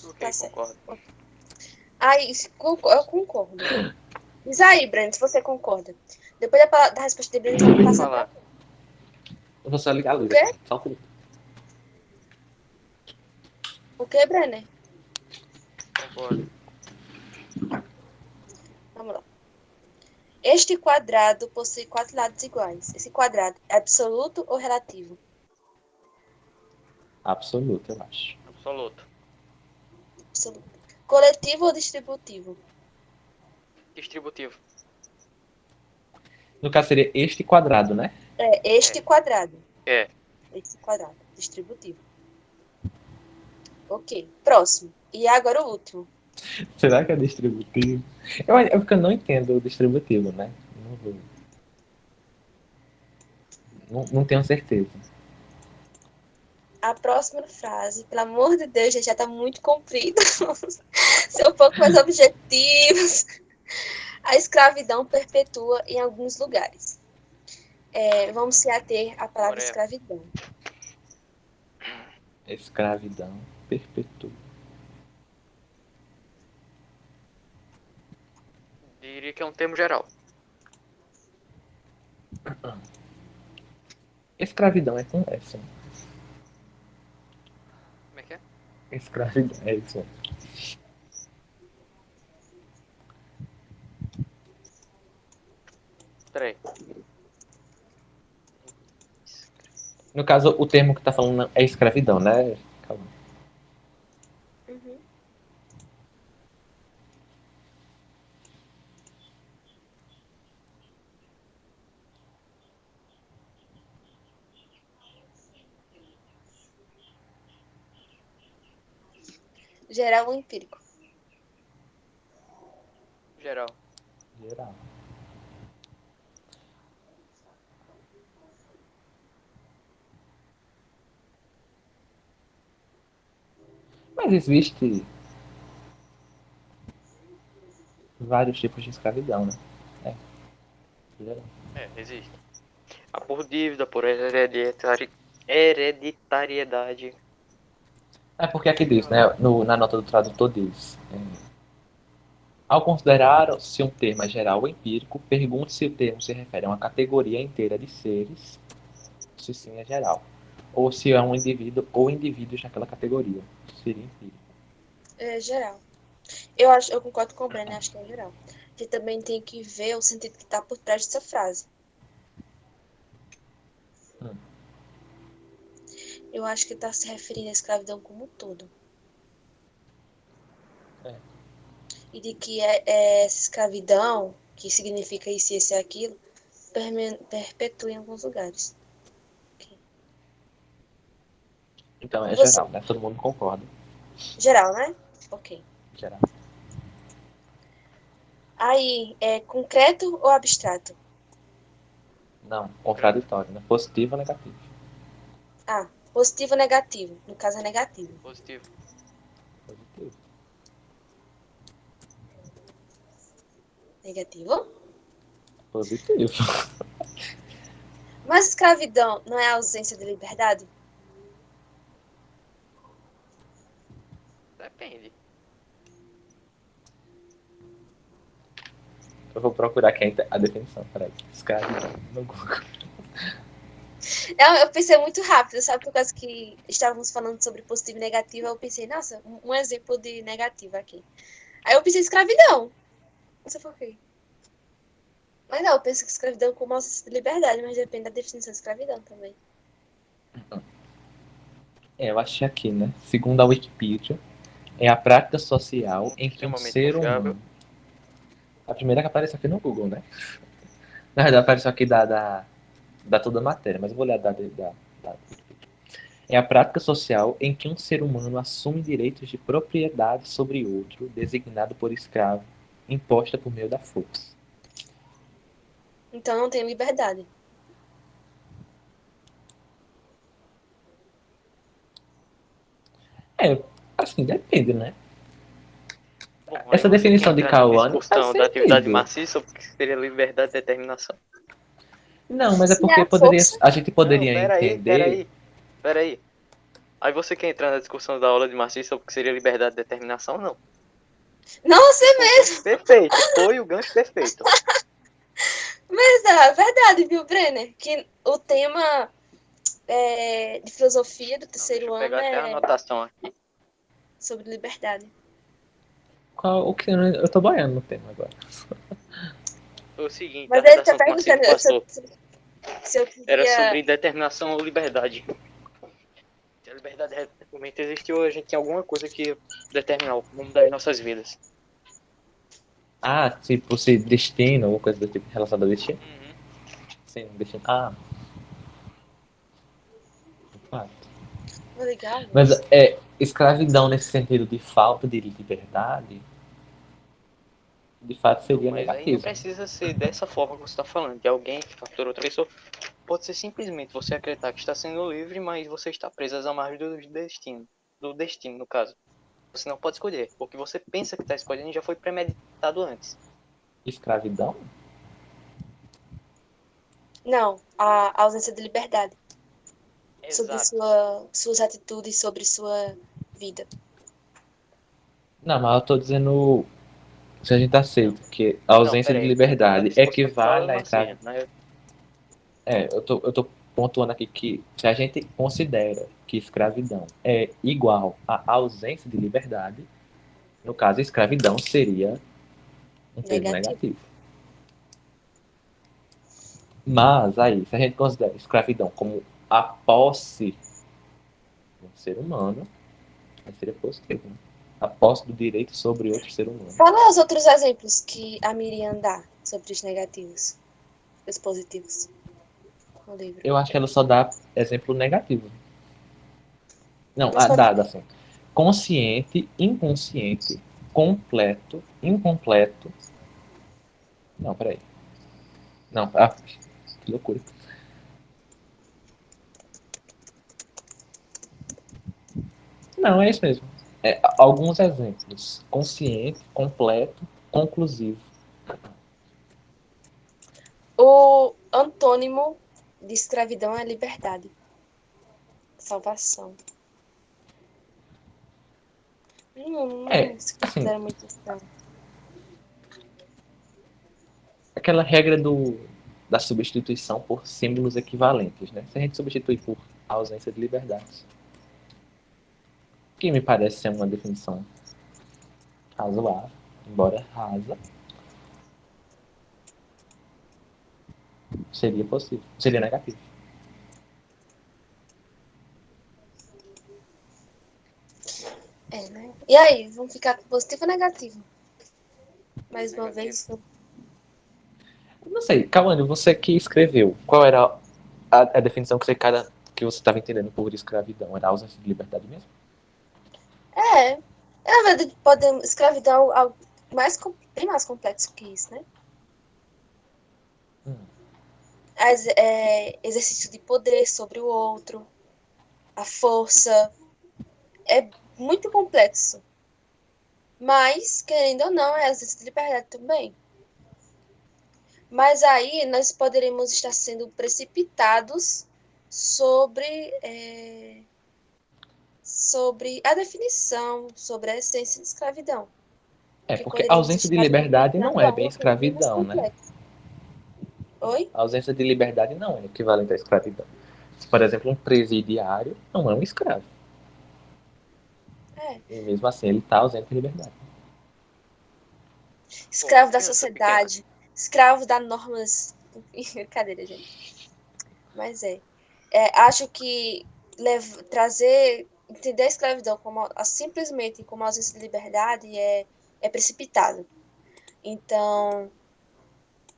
Ok, Tá certo. concordo. Aí, eu concordo. Diz aí, Breno, se você concorda. Depois da resposta de Breno, vamos Pode passar falar. pra... Eu vou só ligar a O luz quê? aqui. Só um pouco. O quê, Brenner? Concordo. Vamos lá. Este quadrado possui 4 lados iguais. Esse quadrado é absoluto ou relativo? Absoluto, eu acho. Absoluto. Absoluto. Coletivo ou distributivo? Distributivo. No caso, seria este quadrado, né? É, este quadrado. É. Esse quadrado. Distributivo. Ok. Próximo. E agora o último. Será que é distributivo? É porque eu não entendo o distributivo, né? Não tenho certeza. A próxima frase, pelo amor de Deus, já tá muito comprido. Ser um pouco mais objetivos. A escravidão perpetua em alguns lugares. Vamos se ater à palavra Agora é. escravidão. Escravidão perpetua. Diria que é um termo geral. Escravidão é com essa. Como é que é? Escravidão, é isso. Peraí. No caso, o termo que tá falando é escravidão, né? Calma. Uhum. Geral ou empírico? Geral. Geral. Mas existe vários tipos de escravidão, né? Geral. Existe. A por dívida, por hereditariedade. É porque aqui diz, né? Na nota do tradutor diz. Ao considerar-se um termo geral ou empírico, pergunte se o termo se refere a uma categoria inteira de seres, se sim é geral, ou se é um indivíduo ou indivíduos naquela categoria. Seria empírico. É geral. Eu concordo com o Breno, acho que é geral. Você também tem que ver o sentido que está por trás dessa frase. Eu acho que está se referindo à escravidão como um todo. E de que essa escravidão, que significa isso, esse e aquilo, perpetua em alguns lugares. Okay. Então é Você? geral, né? Todo mundo concorda. Geral, né? Ok. Geral. Aí, é concreto ou abstrato? Não, contraditório, né? Positivo ou negativo. Ah, positivo ou negativo? No caso é negativo. Positivo. Positivo. Negativo? Positivo. Mas escravidão não é ausência de liberdade? Depende. Eu vou procurar aqui a definição. Peraí. Escravidão no Google. Eu pensei muito rápido, sabe? Por causa que estávamos falando sobre positivo e negativo, eu pensei, nossa, um exemplo de negativo aqui. Aí eu pensei escravidão. Não sei por quê. Mas não, eu penso que escravidão é como ausência de liberdade, mas depende da definição de escravidão também. Eu achei aqui, né? Segundo a Wikipedia, é a prática social em que um Extremamente ser confiável. humano. A primeira que apareceu aqui no Google, né? Na verdade, apareceu aqui da toda a matéria, mas eu vou ler da Wikipedia. É a prática social em que um ser humano assume direitos de propriedade sobre outro, designado por escravo, imposta por meio da força. Então não tem liberdade. É, assim, depende, né? Bom, aí Essa você quer definição de entrar na Cauã faz discussão da atividade sentido. maciça, ou que seria liberdade de determinação. Não, mas é Se é porque a força. a gente Não, poderia entender. peraí. Aí você quer entrar na discussão da aula de maciça, ou que seria liberdade de determinação? Não. Nossa, Foi o gancho perfeito. Foi o gancho perfeito. mas é verdade, viu, Brenner? Que o tema de filosofia do Não, deixa eu terceiro ano pegar até a é anotação aqui. sobre liberdade. O que eu tô boiando no tema agora. Foi o seguinte, a Mas ele tá redação que o Marcelo perguntando passou se eu era queria. sobre determinação ou liberdade. Se a liberdade realmente existiu, a gente tinha alguma coisa que determinar o rumo das nossas vidas. Ah, tipo, se destino, ou coisa do tipo relacionada ao destino? Uhum. Sim, destino. Ah, claro. Vou ligar a Mas luz. escravidão nesse sentido de falta de liberdade, de fato Não, seria mas aí não negativo. precisa ser dessa forma que você está falando, de alguém que captura outra pessoa. Pode ser simplesmente você acreditar que está sendo livre, mas você está preso às amarras do destino. Do destino, no caso. Você não pode escolher. O que você pensa que está escolhendo já foi premeditado antes. Escravidão? Não, a ausência de liberdade. Sobre Exato. suas atitudes, sobre sua vida. Não, mas eu tô dizendo se a gente Não, aceita que a não, ausência pera de aí. Tá entrando na liberdade discussão da aula equivale de à escravidão. Marcia, né? Eu tô pontuando aqui que se a gente considera que escravidão é igual à ausência de liberdade, no caso, escravidão seria um termo Negativo. negativo. Mas aí, se a gente considera escravidão como a posse de um ser humano, aí seria positivo, né? A posse do direito sobre outro ser humano. Fala os outros exemplos que a Miriam dá sobre os negativos, os positivos, no livro. Eu acho que ela só dá exemplo negativo. Não, Mas pode. dá assim. Consciente, inconsciente, completo, incompleto. Não, peraí. Não, que loucura. Não, é isso mesmo. Alguns exemplos. Consciente, completo, conclusivo. O antônimo de escravidão é liberdade, salvação. Não se Assim, considera muito isso, não. aquela regra da substituição por símbolos equivalentes, né? Se a gente substitui por ausência de liberdade, que me parece ser uma definição razoável, embora rasa, seria possível, seria negativo. É, né? E aí, vamos ficar com positivo ou negativo? Mais uma Negativo. vez, Não sei, Cauane, você que escreveu, qual era a definição que você estava entendendo por escravidão? Era ausência de liberdade mesmo? é. Na verdade, podemos escravidão é algo bem mais complexo que isso, né? Hum. Exercício de poder sobre o outro, a força. É muito complexo. Mas, querendo ou não, é exercício de liberdade também. Mas aí nós poderemos estar sendo precipitados sobre sobre a definição, sobre a essência de escravidão. Que Porque a poderíamos ausência de estar liberdade não limitando é bem algo bem mais escravidão, né? complexo. Oi? A ausência de liberdade não é equivalente à escravidão. Por exemplo, um presidiário não é um escravo. É. E mesmo assim ele está ausente de liberdade. Escravo da criança sociedade, escravo das normas. Brincadeira, gente. Mas acho que entender a escravidão como simplesmente como ausência de liberdade é precipitado. Então,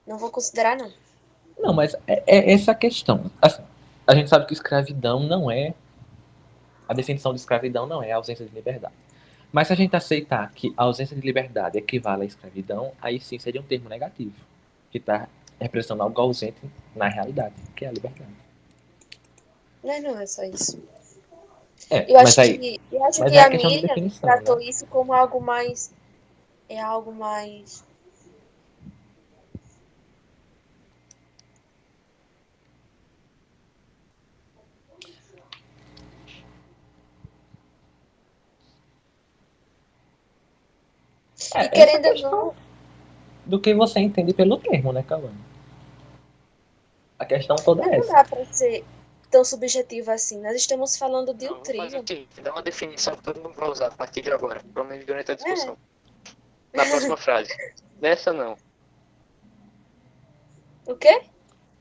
não vou considerar, não. Não, mas é essa a questão. Assim, a gente sabe que escravidão não é. A definição de escravidão não é a ausência de liberdade. Mas se a gente aceitar que a ausência de liberdade equivale à escravidão, aí sim seria um termo negativo, que está representando algo ausente na realidade, que é a liberdade. Não é só isso. É, Eu mas acho aí, que, mas é a a questão da Miriam definição, tratou né? isso como algo mais. É algo mais. E Essa querendo ou questão não, do que você entende pelo termo, né, Cauane? A questão toda é não essa. dá para ser tão subjetivo assim. Nós estamos falando de Não, vou fazer o trilho. seguinte, dá uma definição que todo mundo vai usar a partir de agora, pelo menos durante a É. discussão. Na próxima frase. Nessa não. O quê?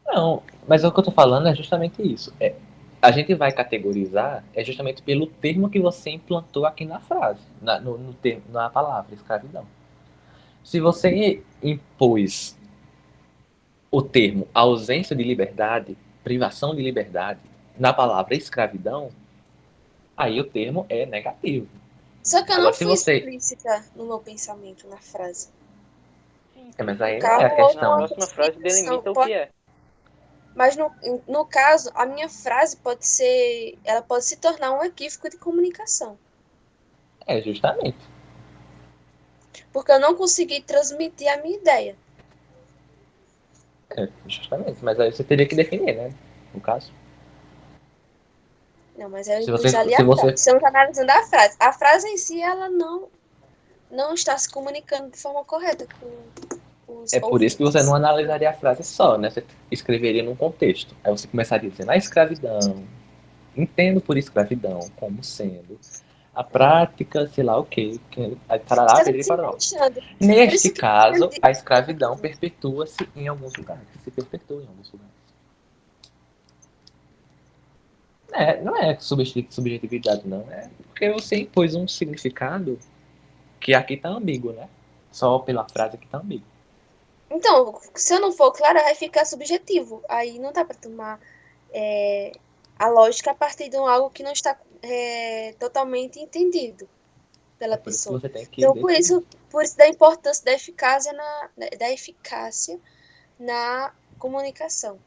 Não, mas o que eu tô falando é justamente isso. A gente vai categorizar justamente pelo termo que você implantou aqui na frase, na palavra escravidão. Se você impôs o termo ausência de liberdade, privação de liberdade, na palavra escravidão, aí o termo é negativo. Só que eu não Agora, se fui você. explícita no meu pensamento na frase. Mas No aí não é caso, a houve Na questão. uma próxima frase explicação. delimita o que é. Mas no caso, a minha frase ela pode se tornar um equívoco de comunicação. É, justamente. Porque eu não consegui transmitir a minha ideia. Justamente. Mas aí você teria que definir, né? No caso. Não, mas eu Se você. impus ali Se a frase. você Estamos analisando a frase. A frase em si, ela não está se comunicando de forma correta com os É por isso que você ouvintes. não analisaria a frase só, né? Você escreveria num contexto. Aí você começaria dizendo a escravidão. Entendo por escravidão como sendo a prática, sei lá o quê. Aí parará, Está tudo periri, se parará. encaixando. Por Neste isso que caso, a escravidão perpetua-se em alguns lugares. Se perpetua em alguns lugares. Não é subjetividade, não. É porque você impôs um significado que aqui tá ambíguo, né? Só pela frase que tá ambíguo. Então, se eu não for clara, vai ficar subjetivo. Aí não dá para tomar a lógica a partir de algo que não está totalmente entendido É pela por isso que pessoa. você tem que Então, definir. por isso da importância da eficácia na comunicação.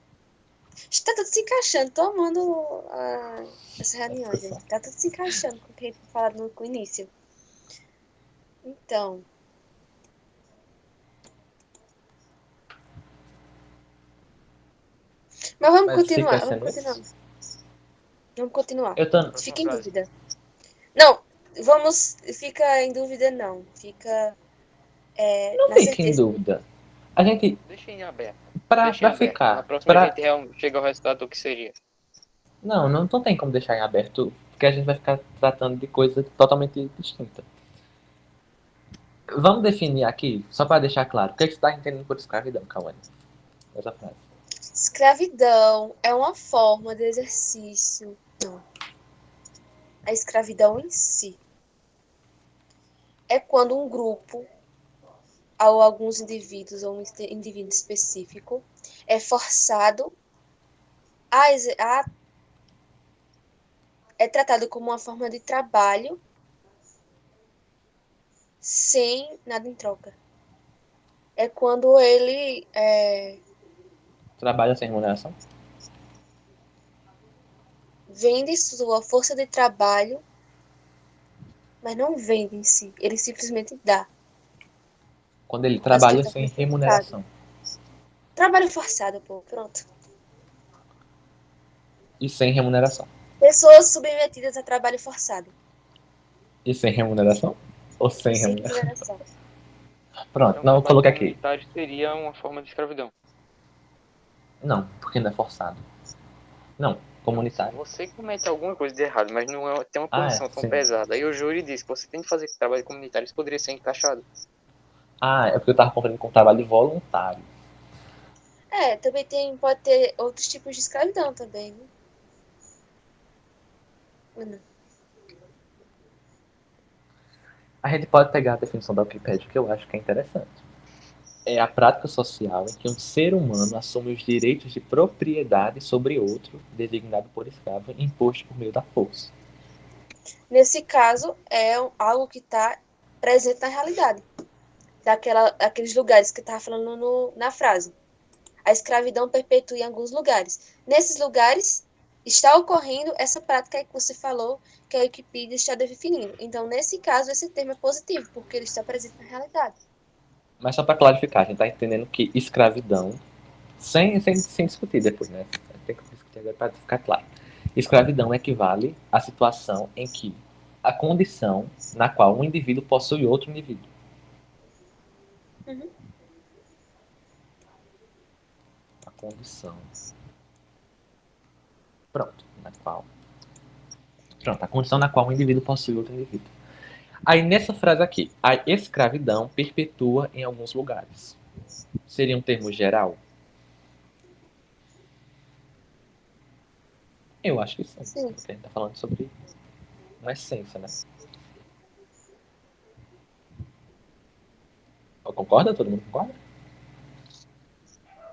Está tudo se encaixando. Tô amando essa A reunião, discussão. gente. Tá tudo se encaixando com o que a gente falou no início. Então, mas vamos Mas fica continuar. Vamos sendo continuar. isso? Vamos continuar. Eu tô. Fica Próxima em frase. dúvida. Não, fica em dúvida, não. Fica Não na fique em certeza. dúvida. A gente, Deixa em aberto. Deixa em pra aberto. Na ficar, próxima a pra... gente chega ao resultado do que seria. Não tem como deixar em aberto, porque a gente vai ficar tratando de coisa totalmente distinta. Vamos definir aqui, só para deixar claro, o que, é que você está entendendo por escravidão, Cauane? Essa frase. Escravidão é uma forma de exercício. Não. A escravidão em si é quando um grupo ou alguns indivíduos ou um indivíduo específico é forçado é tratado como uma forma de trabalho sem nada em troca. É quando ele Trabalha sem remuneração? vende sua força de trabalho, mas não vende em si. Ele simplesmente dá. Quando ele Por causa que ele trabalha está sem sendo forçado. remuneração. Trabalho forçado, pô. Pronto. E sem remuneração. Pessoas submetidas a trabalho forçado. E sem remuneração? Ou sem Sem remuneração? remuneração. Pronto, Então, não, eu trabalho coloquei aqui. comunitário seria uma forma de escravidão. Não, porque não é forçado. Não, comunitário. Você comete alguma coisa de errado, mas não tem uma Ah, punição tão sim. pesada. Aí o júri diz que você tem que fazer trabalho comunitário, isso poderia ser encaixado. Ah, é porque eu tava confundindo com trabalho voluntário. Também pode ter outros tipos de escravidão também, né? Não. A gente pode pegar a definição da Wikipédia, que eu acho que é interessante. É a prática social em que um ser humano assume os direitos de propriedade sobre outro, designado por escravo, imposto por meio da força. Nesse caso, algo que está presente na realidade. Daqueles lugares que eu estava falando na frase. A escravidão perpetua em alguns lugares. Nesses lugares está ocorrendo essa prática que você falou, que a Wikipedia está definindo. Então, nesse caso, esse termo é positivo, porque ele está presente na realidade. Mas só para clarificar, a gente está entendendo que escravidão, sem discutir depois, né? Tem que discutir agora para ficar claro. Escravidão equivale à situação em que a condição na qual um indivíduo possui outro indivíduo. Uhum. A condição. Pronto, na qual. Pronto, a condição na qual um indivíduo possui outro indivíduo. Aí nessa frase aqui, a escravidão perpetua em alguns lugares. Seria um termo geral? Eu acho que sim. Sim. Porque a gente está falando sobre uma essência, né? Concorda? Todo mundo concorda?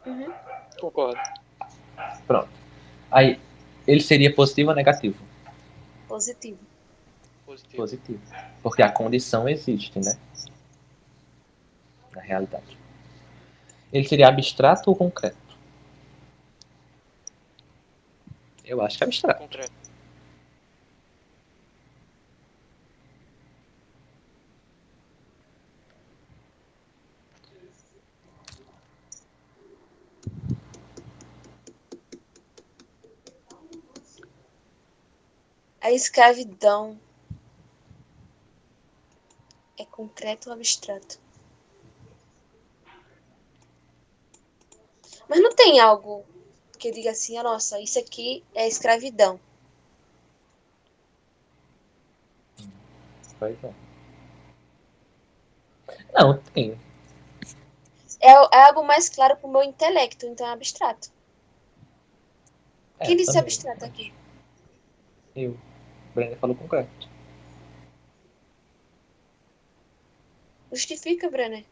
Uhum. Concordo. Pronto. Aí, ele seria positivo ou negativo? Positivo. Positivo. Porque a condição existe, né? Na realidade. Ele seria abstrato ou concreto? Eu acho que é abstrato. Concreto. A escravidão é concreto ou abstrato? Mas não tem algo que diga assim, nossa, isso aqui é escravidão. Pois é. Não, tem. É algo mais claro para o meu intelecto, então é abstrato. Quem disse Também. abstrato aqui? Eu. O Brenner falou concreto. Justifica, Brenner.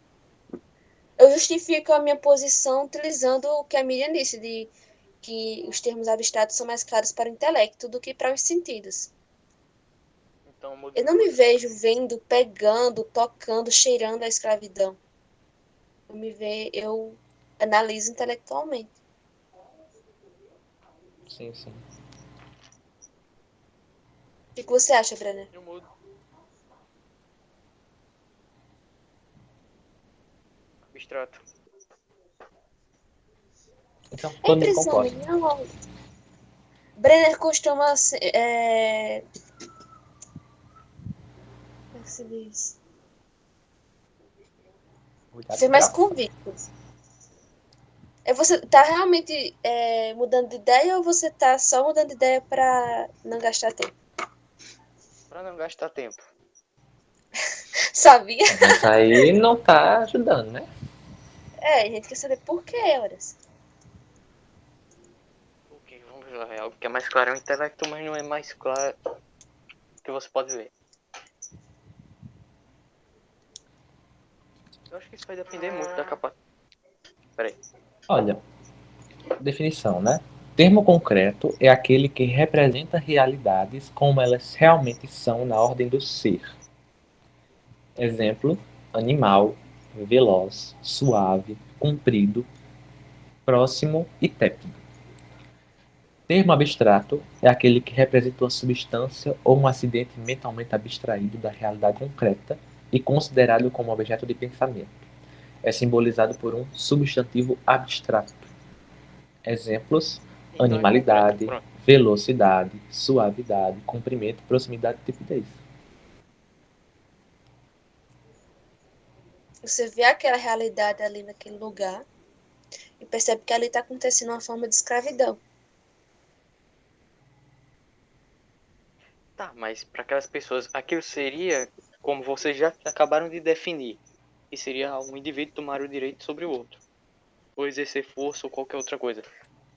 Eu justifico a minha posição utilizando o que a Miriam disse, de que os termos abstratos são mais claros para o intelecto do que para os sentidos. Então, Eu não me vejo vendo, pegando, tocando, cheirando a escravidão. Eu analiso intelectualmente. Sim, sim. O que você acha, Brenner? Eu mudo. Abstrato. Então, É todo mundo impressão concorda. minha. Brenner costuma ser. Como é que se diz? Ser mais convicto. Você tá realmente mudando de ideia ou você tá só mudando de ideia para não gastar tempo? Pra não gastar tempo. Sabia? Mas aí não tá ajudando, né? A gente quer saber por que, horas. Ok, vamos lá. É algo que é mais claro. É o intelecto, mas não é mais claro que você pode ver. Eu acho que isso vai depender muito da capacidade. Peraí. Olha, definição, né? Termo concreto é aquele que representa realidades como elas realmente são na ordem do ser. Exemplo: animal, veloz, suave, comprido, próximo e tépido. Termo abstrato é aquele que representa uma substância ou um acidente mentalmente abstraído da realidade concreta e considerado como objeto de pensamento. É simbolizado por um substantivo abstrato. Exemplos: Então animalidade, velocidade, suavidade, comprimento, proximidade e tipidez. Você vê aquela realidade ali naquele lugar e percebe que ali está acontecendo uma forma de escravidão. Tá, mas para aquelas pessoas, aquilo seria como vocês já acabaram de definir, que seria um indivíduo tomar o direito sobre o outro, ou exercer força ou qualquer outra coisa.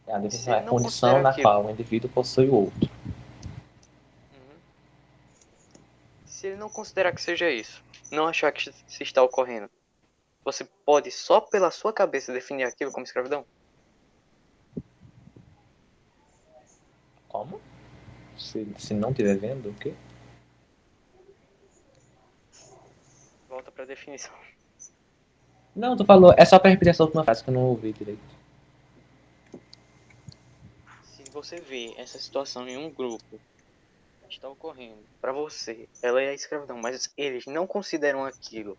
A Se definição é ele a não condição considera na aquilo, qual o indivíduo possui o outro. uhum. Se ele não considerar que seja isso, não achar que se está ocorrendo, você pode só pela sua cabeça definir aquilo como escravidão? Como? Se não estiver vendo, o quê? Volta para a definição. Não, tu falou. É só pra repetir essa última frase que eu não ouvi direito. Se você vê essa situação em um grupo que está ocorrendo, para você, ela é a escravidão, mas eles não consideram aquilo,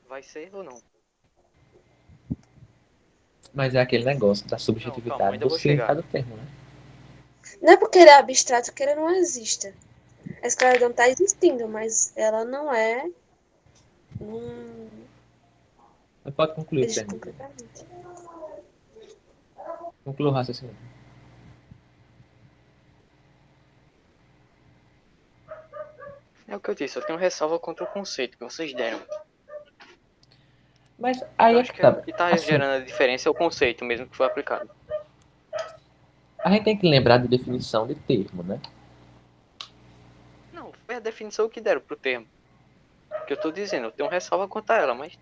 vai ser ou não? Mas é aquele negócio da Não, calma, subjetividade ainda do vou chegar. significado do termo, né? Não é porque ele é abstrato que ele não exista. A escravidão está existindo, mas ela não é. Não Mas pode concluir o existe termo. concretamente. Conclua o raciocínio. É o que eu disse, eu tenho ressalva contra o conceito que vocês deram. Mas aí Eu é acho que que o tá. que está Assim, gerando a diferença é o conceito mesmo que foi aplicado. a gente tem que lembrar da definição de termo, né? Não, foi a definição que deram pro termo. Que eu tô dizendo, eu tenho ressalva quanto a ela, mas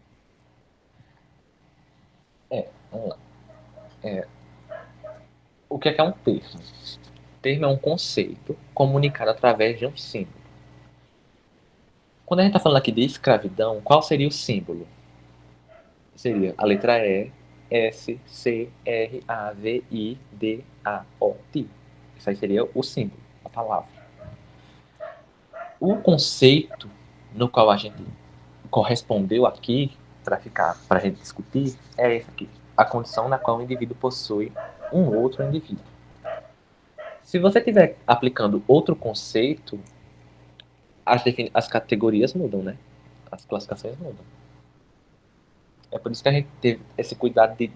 Vamos lá. O que é um termo? Termo é um conceito comunicado através de um símbolo. Quando a gente está falando aqui de escravidão, qual seria o símbolo? Seria a letra E, S, C, R, A, V, I, D, A, O, T. Isso aí seria o símbolo, a palavra. O conceito no qual a gente correspondeu aqui, para a gente discutir, é esse aqui. A condição na qual o indivíduo possui um outro indivíduo. Se você estiver aplicando outro conceito, as categorias mudam, né? As classificações mudam. É por isso que a gente teve esse cuidado de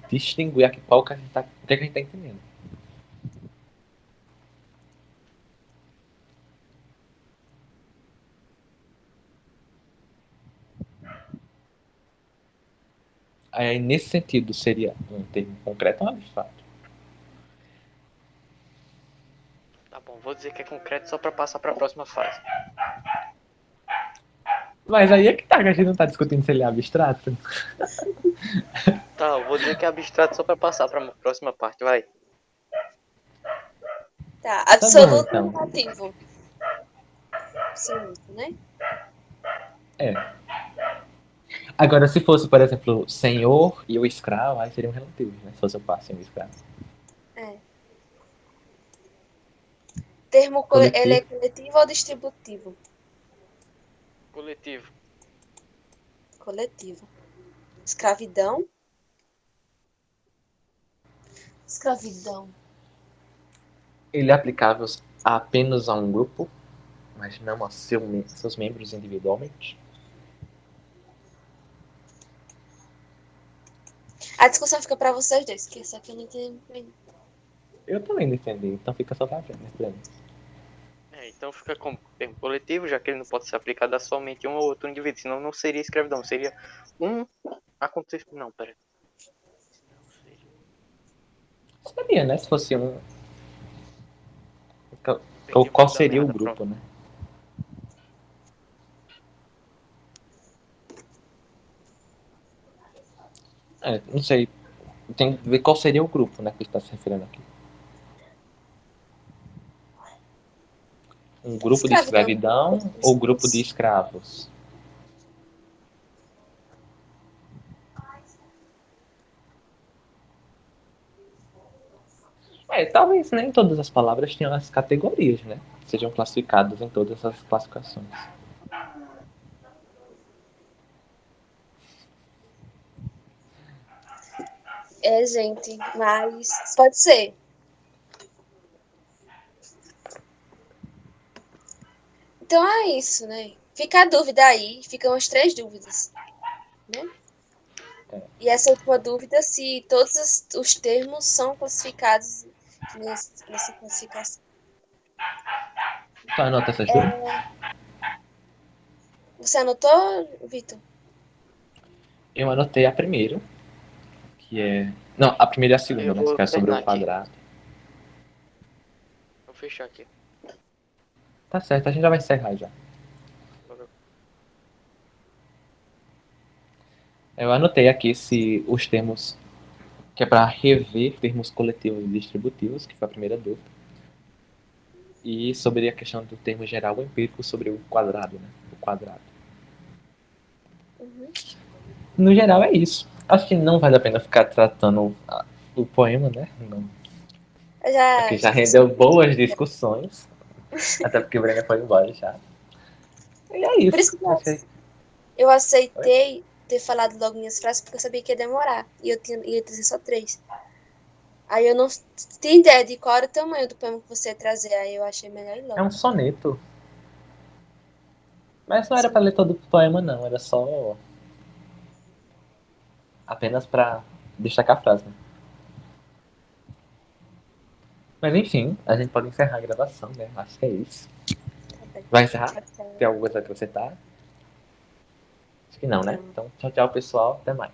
distinguir aqui qual que a gente tá, o que, é que a gente está entendendo. Aí, nesse sentido, seria um termo concreto ou um abstrato? tá bom, vou dizer que é concreto só para passar para a próxima fase. Mas aí é que tá, que a gente não tá discutindo se ele é abstrato. Tá, eu vou dizer que é abstrato só para passar para a próxima parte, vai. Tá, Tá bom, absoluto e então. relativo. Absoluto, né? É. Agora, se fosse, por exemplo, senhor e o escravo, aí seriam relativos, né? Se fosse o par, senhor e o escravo. É. Termo, ele é Coletivo. coletivo ou distributivo? Coletivo. Coletivo. Escravidão. Escravidão. Ele é aplicável apenas a um grupo, mas não a seus membros individualmente. A discussão fica para vocês dois, que essa aqui eu não entendi bem. Eu também não entendi, então fica só pra frente, né? Então fica como termo coletivo, já que ele não pode ser aplicado a somente um ou outro indivíduo, senão não seria escravidão, seria um acontecimento. Não, pera. Não seria. Seria, né? Se fosse um. Perdi o Qual fio da seria o meada, grupo, pronto. né? Não sei. Tem que ver qual seria o grupo, né? Que está se referindo aqui. Um grupo de Escravidão. escravidão ou grupo de escravos? Talvez nem todas as palavras tenham as categorias, né? Sejam classificadas em todas as classificações. É, gente, mas pode ser. Então é isso, né? Fica a dúvida aí, ficam as 3 dúvidas, né? E essa última dúvida, se todos os termos são classificados nessa classificação. Tu anota essas duas? Você anotou, Vitor? Eu anotei a primeira, que é... Não, a primeira e a segunda, Eu né? vou Que é sobre terminar o aqui. quadrado. Vou fechar aqui. Tá certo, a gente já vai encerrar já. Eu anotei aqui se os termos, que é para rever termos coletivos e distributivos, que foi a primeira dúvida. E sobre a questão do termo geral ou empírico sobre o quadrado, né? O quadrado. Uhum. No geral é isso. Acho que não vale a pena ficar tratando o poema, né? Não. Aqui já rendeu boas discussões. Até porque o Brenner foi embora já. E é Por isso. isso que Achei. eu aceitei ter falado logo minhas frases, porque eu sabia que ia demorar. E ia trazer só 3. Aí eu não tinha ideia de qual era o tamanho do poema que você ia trazer. Aí eu achei melhor ir É logo. um soneto. Mas não era Sim. pra ler todo o poema, não. Era só. Apenas pra destacar a frase, né? Mas enfim, a gente pode encerrar a gravação, né? Acho que é isso. Tá bem. Vai encerrar? Tchau, tchau. Tem alguma coisa a acrescentar? Acho que não, né? Não. Então, tchau, tchau, pessoal. Até mais.